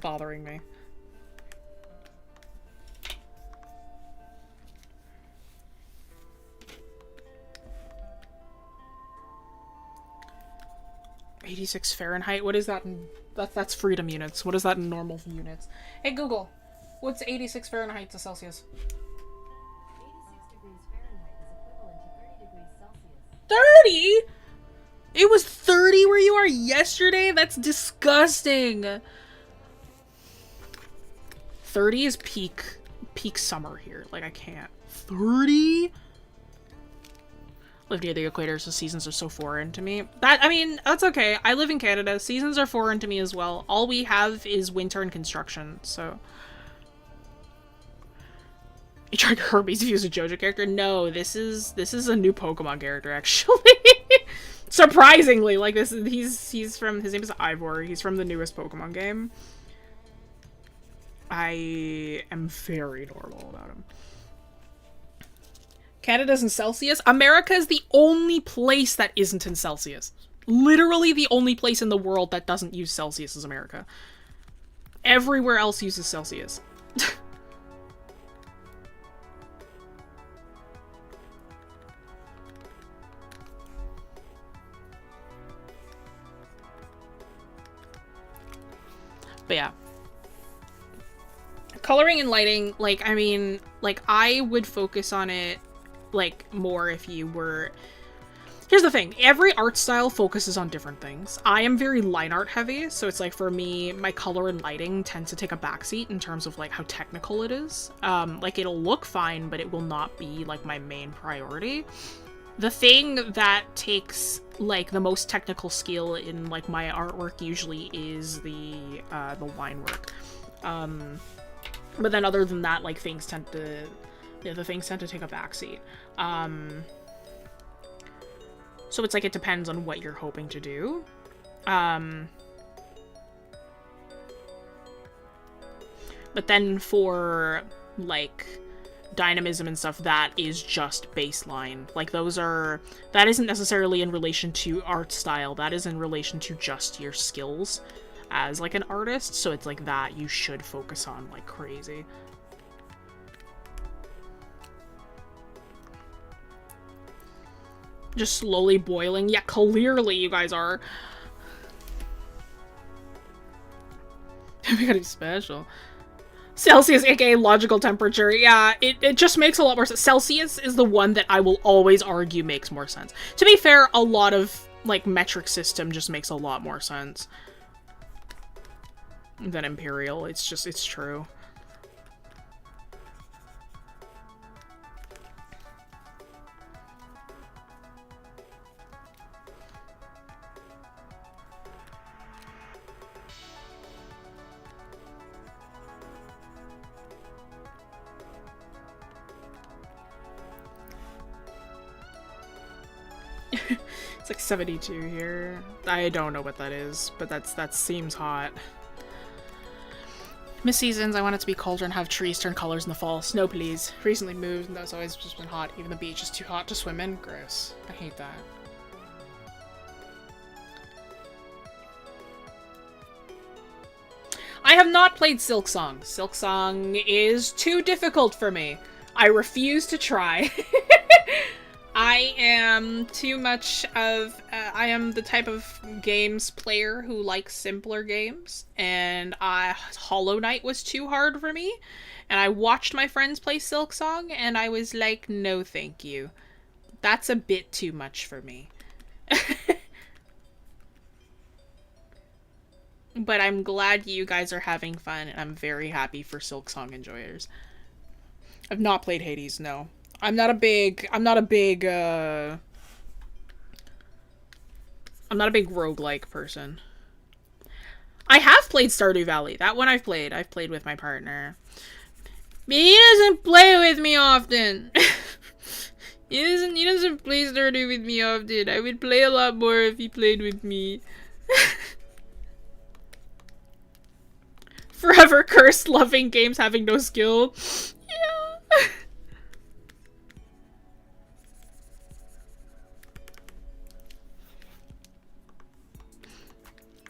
bothering me. '86 Fahrenheit? What is that in... That's freedom units. What is that in normal units? Hey, Google. What's 86 Fahrenheit to Celsius? 86 degrees Fahrenheit is equivalent to 30 degrees Celsius. 30?! It was 30 where you are yesterday? That's disgusting. 30 is peak summer here. Like, I can't. 30? Live near the equator, so seasons are so foreign to me. I mean, that's okay. I live in Canada. Seasons are foreign to me as well. All we have is winter and construction, so... You tried Kirby's views a JoJo character? No, this is a new Pokemon character, actually. Surprisingly, like, he's from, his name is Ivor. He's from the newest Pokemon game. I am very normal about him. Canada's in Celsius. America is the only place that isn't in Celsius. Literally the only place in the world that doesn't use Celsius is America. Everywhere else uses Celsius. But yeah. Coloring and lighting, like, I mean, like, I would focus on it, like, more if you were... Here's the thing. Every art style focuses on different things. I am very line art heavy, so it's like, for me, my color and lighting tend to take a backseat in terms of, like, how technical it is. Like, it'll look fine, but it will not be, like, my main priority. The thing that takes, like, the most technical skill in, like, my artwork usually is the line work. But then other than that, like, things tend to... Yeah, the things tend to take a backseat. So it's like, it depends on what you're hoping to do. But then for, like, dynamism and stuff, that is just baseline. Like, those are... That isn't necessarily in relation to art style. That is in relation to just your skills as, like, an artist. So it's like that you should focus on like crazy. Just slowly boiling. Yeah, clearly you guys are. We gotta be special. Celsius, aka logical temperature. Yeah, it just makes a lot more sense. Celsius is the one that I will always argue makes more sense. To be fair, a lot of, like, metric system just makes a lot more sense than Imperial. It's just, it's true. It's like 72 here. I don't know what that is, but that seems hot. Miss seasons, I want it to be colder and have trees turn colors in the fall. Snow, please. Recently moved, and that's always just been hot. Even the beach is too hot to swim in. Gross. I hate that. I have not played Silk Song. Silk Song is too difficult for me. I refuse to try. I am too much of... I am the type of games player who likes simpler games, and Hollow Knight was too hard for me, and I watched my friends play Silk Song, and I was like, no thank you. That's a bit too much for me. But I'm glad you guys are having fun, and I'm very happy for Silk Song enjoyers. I've not played Hades, no. I'm not a big roguelike person. I have played Stardew Valley. That one I've played. I've played with my partner. But he doesn't play with me often. He doesn't play Stardew with me often. I would play a lot more if he played with me. Forever cursed loving games having no skill. Yeah.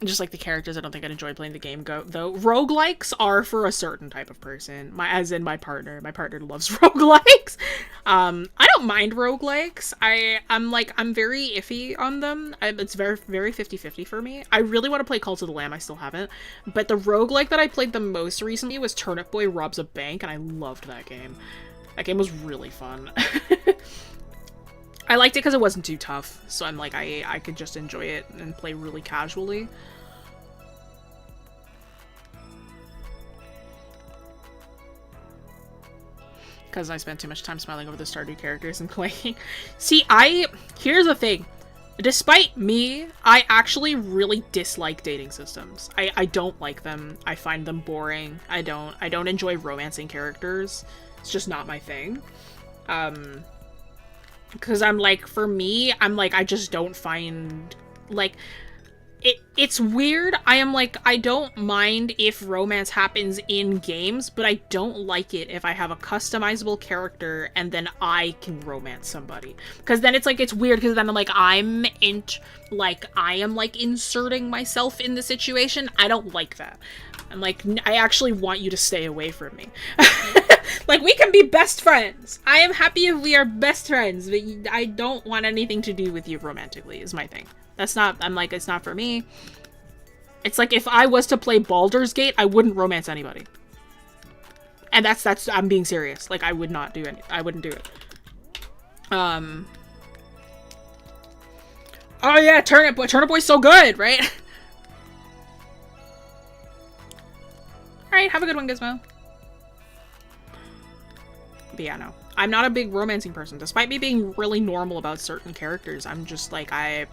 Just like the characters, I don't think I'd enjoy playing the game though. Roguelikes are for a certain type of person. As in my partner. My partner loves roguelikes. I don't mind roguelikes. I'm very iffy on them. It's very 50-50 for me. I really want to play Cult of the Lamb. I still haven't. But the roguelike that I played the most recently was Turnip Boy Robs a Bank, and I loved that game. That game was really fun. I liked it because it wasn't too tough, so I'm like, I could just enjoy it and play really casually. Because I spent too much time smiling over the Stardew characters and playing. See, here's the thing. Despite me, I actually really dislike dating systems. I don't like them. I find them boring. I don't enjoy romancing characters. It's just not my thing. Because I'm like, for me, I'm like, I just don't find, like, it's weird. I am like, I don't mind if romance happens in games, but I don't like it if I have a customizable character and then I can romance somebody. Because then it's like, it's weird because then I'm like, I am like inserting myself in the situation. I don't like that. I'm like, I actually want you to stay away from me. Like, we can be best friends. I am happy if we are best friends, but I don't want anything to do with you romantically, is my thing. That's not, I'm like, it's not for me. It's like, if I was to play Baldur's Gate, I wouldn't romance anybody. And that's, I'm being serious. Like, I would not do any, I wouldn't do it. Oh yeah, Turnip Boy's so good, right? Alright, have a good one, Gizmo. But yeah, no. I'm not a big romancing person. Despite me being really normal about certain characters, I'm just like, I'd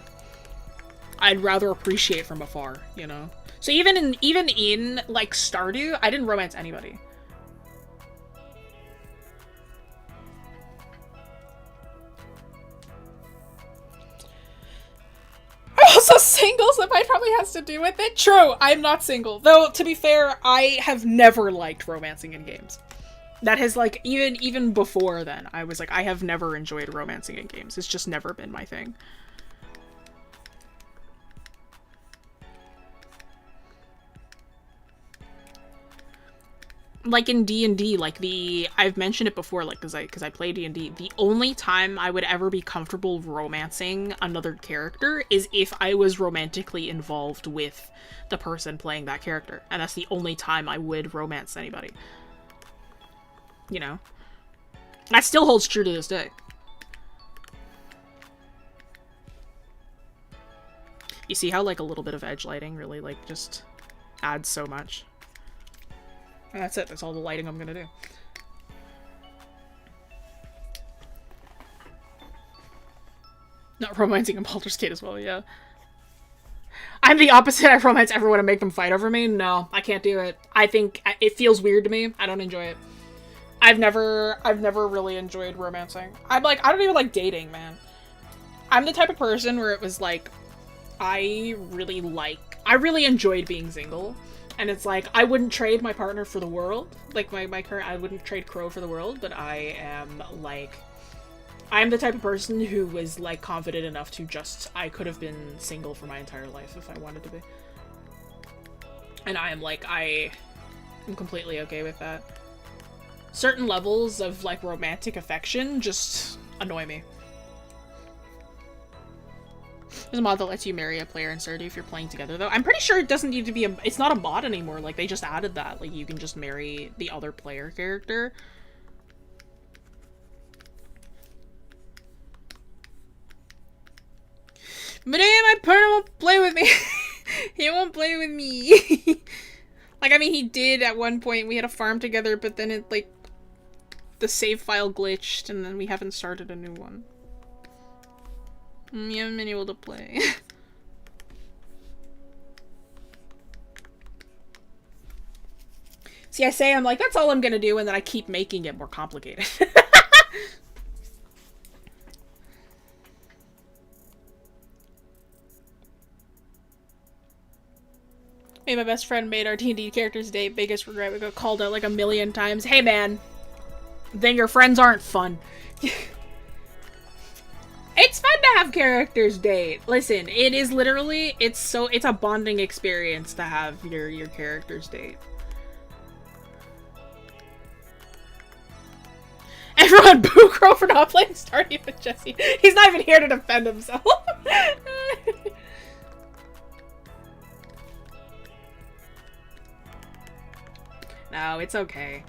rather appreciate from afar, you know? So even in like Stardew, I didn't romance anybody. I'm also single, so that might probably has to do with it. True, I'm not single. Though, to be fair, I have never liked romancing in games. That has, like, even before then, I was like, I have never enjoyed romancing in games. It's just never been my thing. Like in D&D, like I've mentioned it before, like, cause I play D&D, the only time I would ever be comfortable romancing another character is if I was romantically involved with the person playing that character. And that's the only time I would romance anybody. You know? That still holds true to this day. You see how, like, a little bit of edge lighting really, like, just adds so much? And that's it. That's all the lighting I'm gonna do. Not romancing in Baldur's Gate as well, yeah. I'm the opposite. I romance everyone and make them fight over me. No, I can't do it. I think it feels weird to me. I don't enjoy it. I've never really enjoyed romancing. I'm like, I don't even like dating, man. I'm the type of person where it was like, I really enjoyed being single. And it's like, I wouldn't trade my partner for the world. Like, my current, I wouldn't trade Crow for the world, but I am, like, I'm the type of person who was, like, confident enough to just, I could have been single for my entire life if I wanted to be. And I am, like, I am completely okay with that. Certain levels of, like, romantic affection just annoy me. There's a mod that lets you marry a player in Stardew if you're playing together, though. I'm pretty sure it doesn't need to be it's not a mod anymore. Like, they just added that. Like, you can just marry the other player character. But my partner won't play with me. He won't play with me. Like, I mean, he did at one point. We had a farm together, but then it, like, the save file glitched, and then we haven't started a new one. You haven't been able to play. See, I say, I'm like, that's all I'm gonna do, and then I keep making it more complicated. Me and my best friend made our D&D characters date. Biggest regret, we got called out like a million times. Hey man, then your friends aren't fun. It's fun to have characters date. Listen, it is literally, it's a bonding experience to have your characters date. Everyone boo Crow for not playing Stardew with Jessie. He's not even here to defend himself. No, it's okay.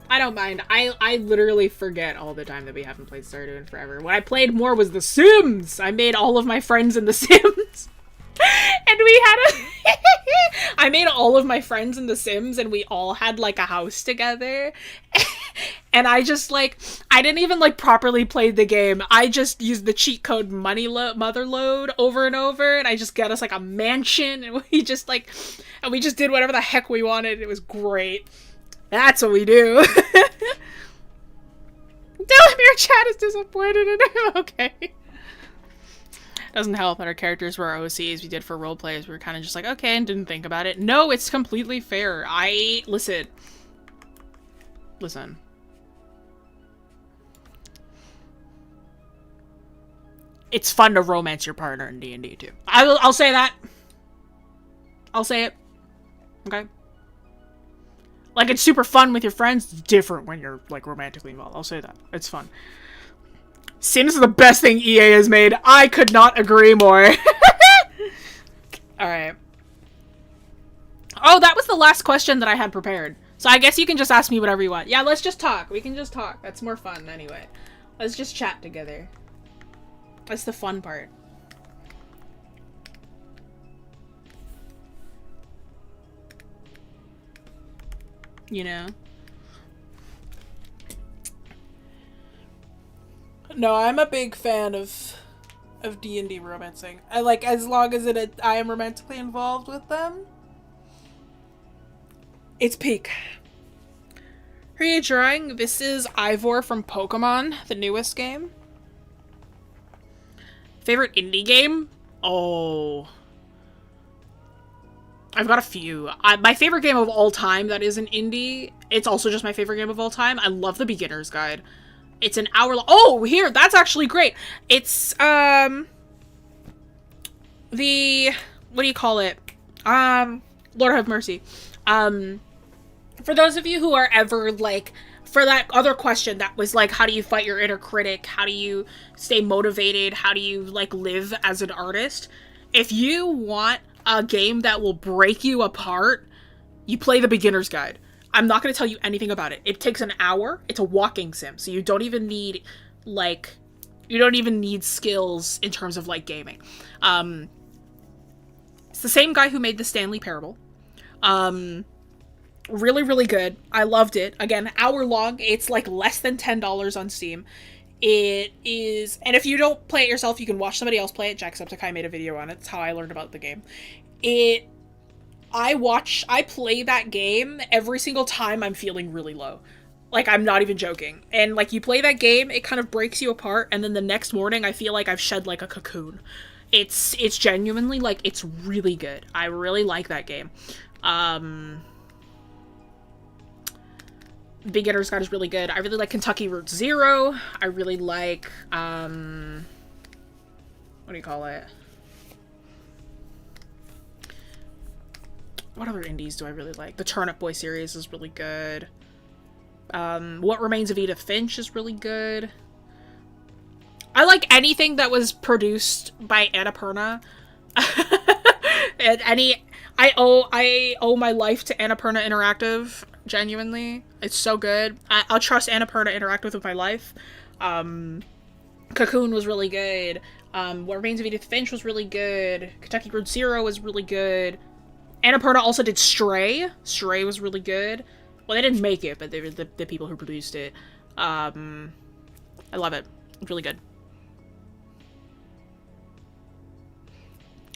I don't mind. I literally forget all the time that we haven't played Stardew in forever. What I played more was The Sims. I made all of my friends in The Sims. And we had a... I made all of my friends in The Sims, and we all had, like, a house together. And I just, like... I didn't even, like, properly play the game. I just used the cheat code motherload over and over, and I just got us, like, a mansion, and we just, like... And we just did whatever the heck we wanted. It was great. That's what we do. Tell him your chat is disappointed in him. Okay. Doesn't help that our characters were OCs we did for role plays. We were kind of just like, okay, and didn't think about it. No, it's completely fair. Listen. It's fun to romance your partner in D&D too. I'll say that. I'll say it. Okay. Like, it's super fun with your friends. It's different when you're, like, romantically involved. I'll say that. It's fun. Sims is the best thing EA has made. I could not agree more. Alright. Oh, that was the last question that I had prepared. So I guess you can just ask me whatever you want. Yeah, let's just talk. We can just talk. That's more fun anyway. Let's just chat together. That's the fun part. You know? No, I'm a big fan of D&D romancing. I like, as long as I am romantically involved with them. It's peak. Who are you drawing? This is Ivor from Pokémon, the newest game. Favorite indie game? Oh... I've got a few. My favorite game of all time that is an indie, it's also just my favorite game of all time. I love The Beginner's Guide. It's an hour long. Oh, here! That's actually great! It's, what do you call it? Lord have mercy. For those of you who are ever, like, for that other question that was, like, how do you fight your inner critic? How do you stay motivated? How do you, like, live as an artist? If you want a game that will break you apart, you play The Beginner's Guide. I'm not going to tell you anything about it. It takes an hour. It's a walking sim, so you don't even need, like, you don't even need skills in terms of, like, gaming. It's the same guy who made the Stanley Parable. Really, really good. I loved it. Again, hour long. It's, like, less than $10 on Steam. It is, and if you don't play it yourself, you can watch somebody else play it. Jacksepticeye made a video on it. It's how I learned about the game. I play that game every single time I'm feeling really low. Like, I'm not even joking. And, like, you play that game, it kind of breaks you apart, and then the next morning I feel like I've shed, like, a cocoon. It's genuinely, like, it's really good. I really like that game. Beginner's Guide is really good. I really like Kentucky Route Zero. I really like, what do you call it? What other indies do I really like? The Turnip Boy series is really good. What Remains of Edith Finch is really good. I like anything that was produced by Annapurna. And I owe my life to Annapurna Interactive. Genuinely, it's so good. I'll trust Annapurna Interactive with my life. Cocoon was really good. What Remains of Edith Finch was really good. Kentucky Road Zero was really good. Annapurna also did Stray. Stray was really good. Well, they didn't make it, but they were the people who produced it. I love it. It's really good.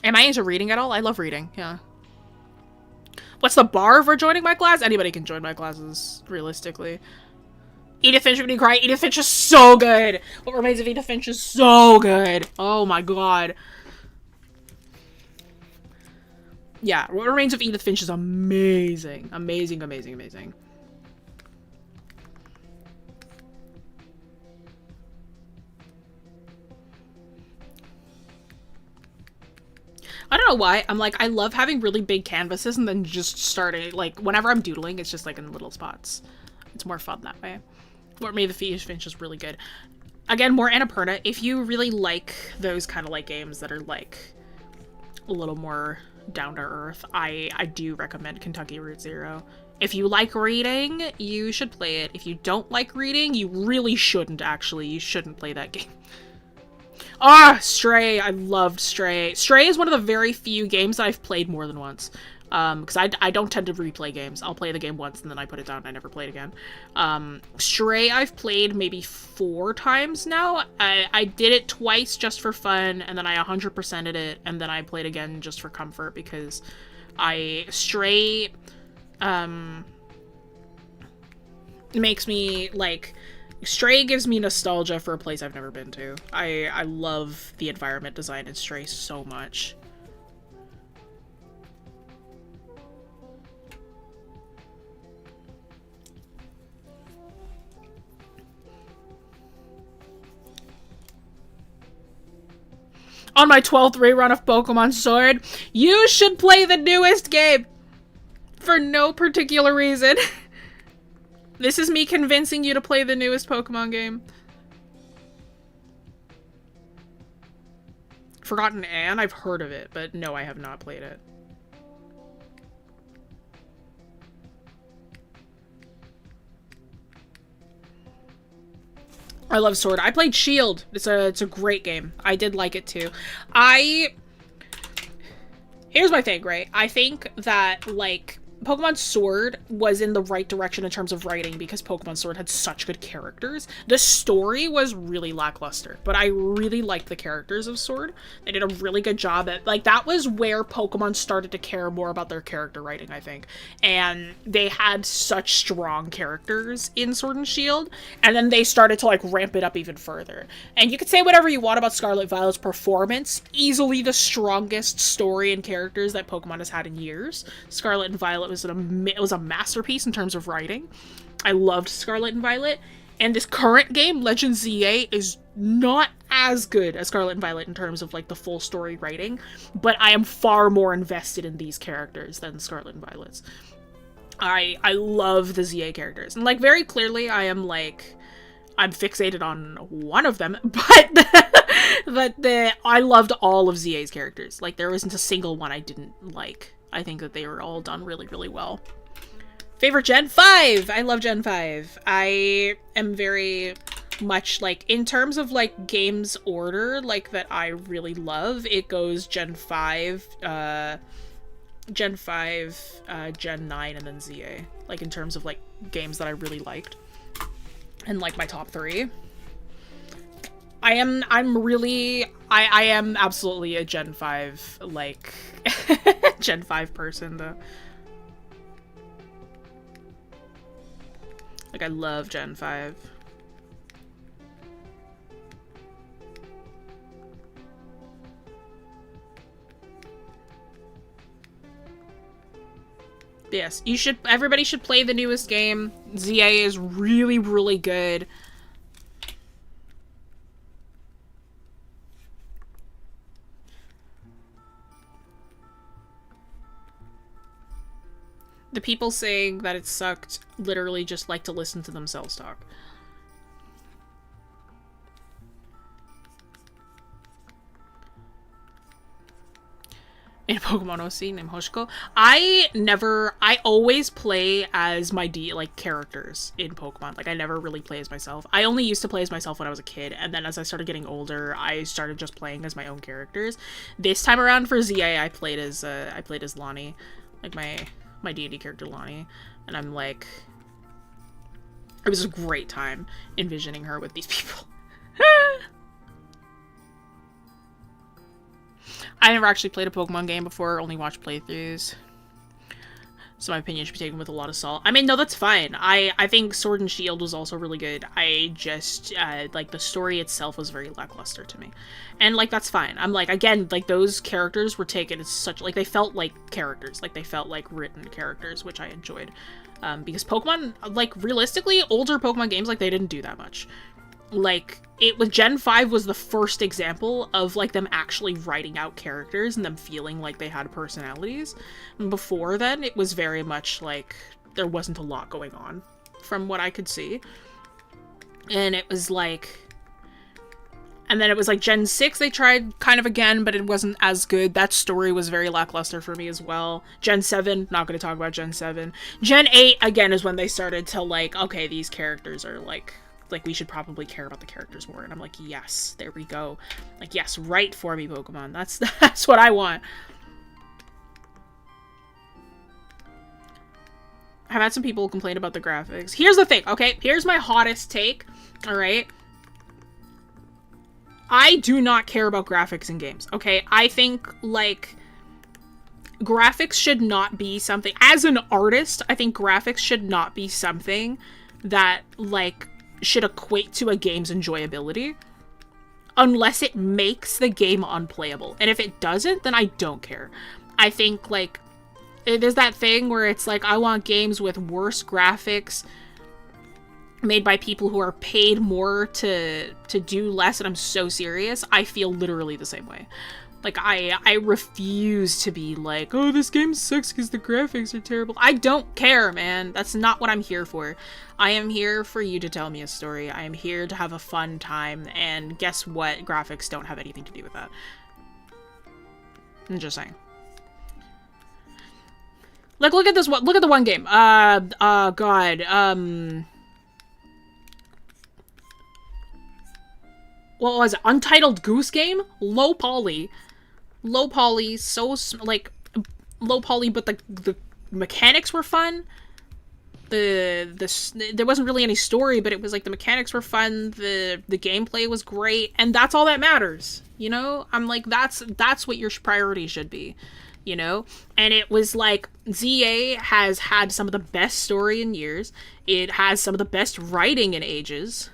Am I into reading at all? I love reading, yeah. What's the bar for joining my class? Anybody can join my classes, realistically. Edith Finch made me cry. Edith Finch is so good. What Remains of Edith Finch is so good. Oh my god. Yeah, What Remains of Edith Finch is amazing. Amazing, amazing, amazing. I don't know why. I'm like, I love having really big canvases and then just starting, like, whenever I'm doodling, it's just, like, in little spots. It's more fun that way. What Made the Finch is really good. Again, more Annapurna. If you really like those kind of, like, games that are, like, a little more down to earth, I do recommend Kentucky Route Zero. If you like reading, you should play it. If you don't like reading, you really shouldn't, actually. You shouldn't play that game. Ah, Stray. I loved Stray. Stray is one of the very few games that I've played more than once. Because I don't tend to replay games. I'll play the game once and then I put it down and I never play it again. Stray I've played maybe 4 times now. I did it twice just for fun, and then I 100%ed it, and then I played again just for comfort, because Stray makes me, like, Stray gives me nostalgia for a place I've never been to. I love the environment design in Stray so much. On my 12th rerun of Pokémon Sword, you should play the newest game! For no particular reason. This is me convincing you to play the newest Pokemon game. Forgotten Anne? I've heard of it, but no, I have not played it. I love Sword. I played Shield. It's a great game. I did like it too. Here's my thing, right? I think that, like, Pokemon Sword was in the right direction in terms of writing because Pokemon Sword had such good characters. The story was really lackluster, but I really liked the characters of Sword. They did a really good job at, like, that was where Pokemon started to care more about their character writing, I think. And they had such strong characters in Sword and Shield, and then they started to, like, ramp it up even further. And you could say whatever you want about Scarlet Violet's performance, easily the strongest story and characters that Pokemon has had in years. Scarlet and Violet it was a masterpiece in terms of writing. I loved Scarlet and Violet, and this current game, Legend ZA, is not as good as Scarlet and Violet in terms of, like, the full story writing, but I am far more invested in these characters than Scarlet and Violet's. I love the ZA characters, and, like, very clearly I'm fixated on one of them, but I loved all of ZA's characters. Like, there isn't a single one I didn't like. I think that they were all done really, really well. Favorite Gen 5! I love Gen 5. I am very much, like, in terms of, like, games order, like, that I really love, it goes Gen 5, Gen 9, and then ZA. Like, in terms of, like, games that I really liked. And, like, my top 3. I am absolutely a Gen 5, like, Gen 5 person, though. Like, I love Gen 5. Yes, everybody should play the newest game. ZA is really, really good. The people saying that it sucked literally just like to listen to themselves talk. In Pokemon OC named Hoshiko. I always play as my characters in Pokemon. Like, I never really play as myself. I only used to play as myself when I was a kid, and then as I started getting older, I started just playing as my own characters. This time around for ZA, I played as Lonnie. Like, my D&D character Lonnie, and I'm like, it was a great time envisioning her with these people. I never actually played a Pokemon game before, only watched playthroughs, so my opinion should be taken with a lot of salt. I mean, no, that's fine. I think Sword and Shield was also really good. I just, like, the story itself was very lackluster to me. And, like, that's fine. I'm like, again, like, those characters were taken as such, like, they felt like characters. Like, they felt like written characters, which I enjoyed. Because Pokemon, like, realistically, older Pokemon games, like, they didn't do that much. Like, Gen 5 was the first example of, like, them actually writing out characters and them feeling like they had personalities. And before then, it was very much, like, there wasn't a lot going on, from what I could see. And it was, like, And then it was like Gen 6 they tried kind of again, but it wasn't as good. That story was very lackluster for me as well. Gen 7, not going to talk about Gen 7. Gen 8, again, is when they started to like, okay, these characters are like we should probably care about the characters more. And I'm like, yes, there we go. Like, yes, right for me, Pokemon. That's what I want. I've had some people complain about the graphics. Here's the thing, okay? Here's my hottest take, alright? I do not care about graphics in games, okay? I think, like, graphics should not be something... As an artist, I think graphics should not be something that, like, should equate to a game's enjoyability. Unless it makes the game unplayable. And if it doesn't, then I don't care. I think, like... There's that thing where it's like, I want games with worse graphics made by people who are paid more to do less, and I'm so serious. I feel literally the same way. Like, I refuse to be like, oh, this game sucks because the graphics are terrible. I don't care, man. That's not what I'm here for. I am here for you to tell me a story. I am here to have a fun time, and guess what? Graphics don't have anything to do with that. I'm just saying. Like, look at this one. Look at the one game. God. What was it? Untitled Goose Game? Low poly. Low poly, so, like, low poly, but the mechanics were fun. There wasn't really any story, but it was, like, the mechanics were fun. The gameplay was great. And that's all that matters. You know? I'm like, that's what your priority should be. You know? And it was like, ZA has had some of the best story in years. It has some of the best writing in ages.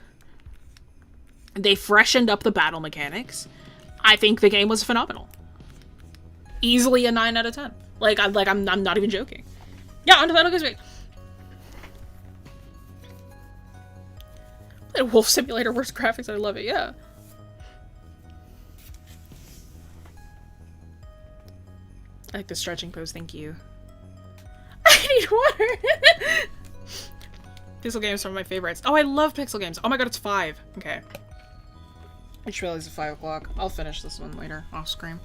They freshened up the battle mechanics. I think the game was phenomenal. Easily a 9 out of 10. I'm not even joking. Yeah, Untitled Goose Game. Played Wolf Simulator, worst graphics, I love it, yeah. I like the stretching pose, thank you. I need water! Pixel games are one of my favorites. Oh, I love pixel games. Oh my god, it's 5. Okay. I just realized it's 5 o'clock. I'll finish this one later, off screen.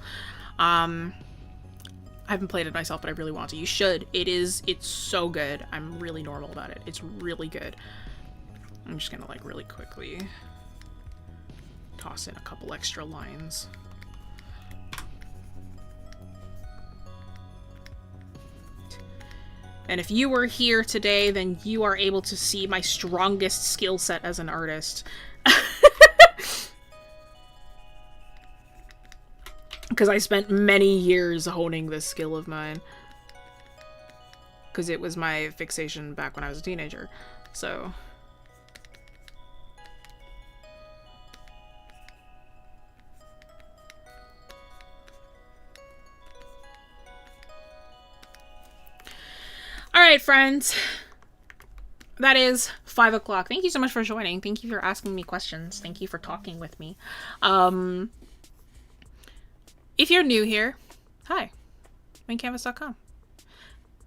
I haven't played it myself, but I really want to. You should. It's so good. I'm really normal about it. It's really good. I'm just gonna, like, really quickly toss in a couple extra lines. And if you were here today, then you are able to see my strongest skill set as an artist. Because I spent many years honing this skill of mine. Because it was my fixation back when I was a teenager. So... Alright, friends. That is 5 o'clock. Thank you so much for joining. Thank you for asking me questions. Thank you for talking with me. If you're new here, hi. maincanvas.com.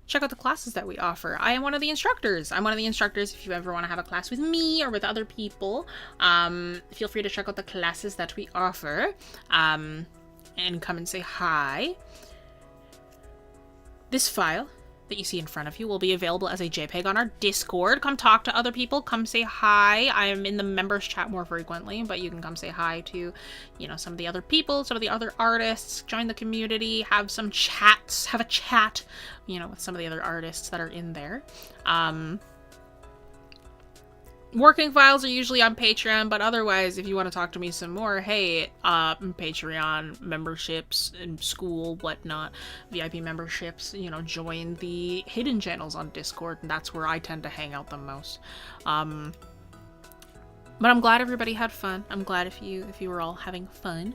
Check out the classes that we offer. I am one of the instructors. I'm one of the instructors if you ever want to have a class with me or with other people. Feel free to check out the classes that we offer. And come and say hi. This file that you see in front of you will be available as a JPEG on our Discord. Come talk to other people. Come say hi. I am in the members chat more frequently, but you can come say hi to, you know, some of the other people, some of the other artists, join the community, have some chats, have a chat, you know, with some of the other artists that are in there. Working files are usually on Patreon, but otherwise, if you want to talk to me some more, hey, Patreon memberships in school, whatnot, VIP memberships, you know, join the hidden channels on Discord, and that's where I tend to hang out the most. But I'm glad everybody had fun. I'm glad if you were all having fun.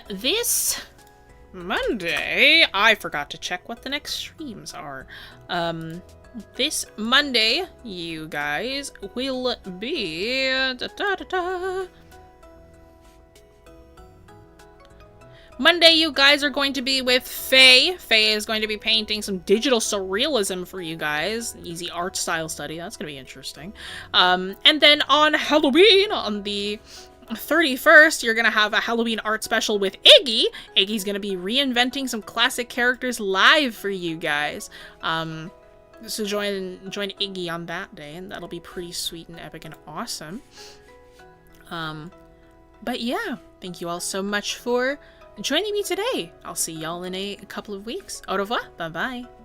This Monday, I forgot to check what the next streams are. This Monday, you guys, will be... Monday, you guys are going to be with Faye. Faye is going to be painting some digital surrealism for you guys. Easy art style study. That's going to be interesting. And then on Halloween, on the 31st, you're gonna have a Halloween art special with Iggy. Iggy's gonna be reinventing some classic characters live for you guys. So join Iggy on that day, and that'll be pretty sweet and epic and awesome. But yeah, thank you all so much for joining me today. I'll see y'all in a couple of weeks. Au revoir. Bye-bye.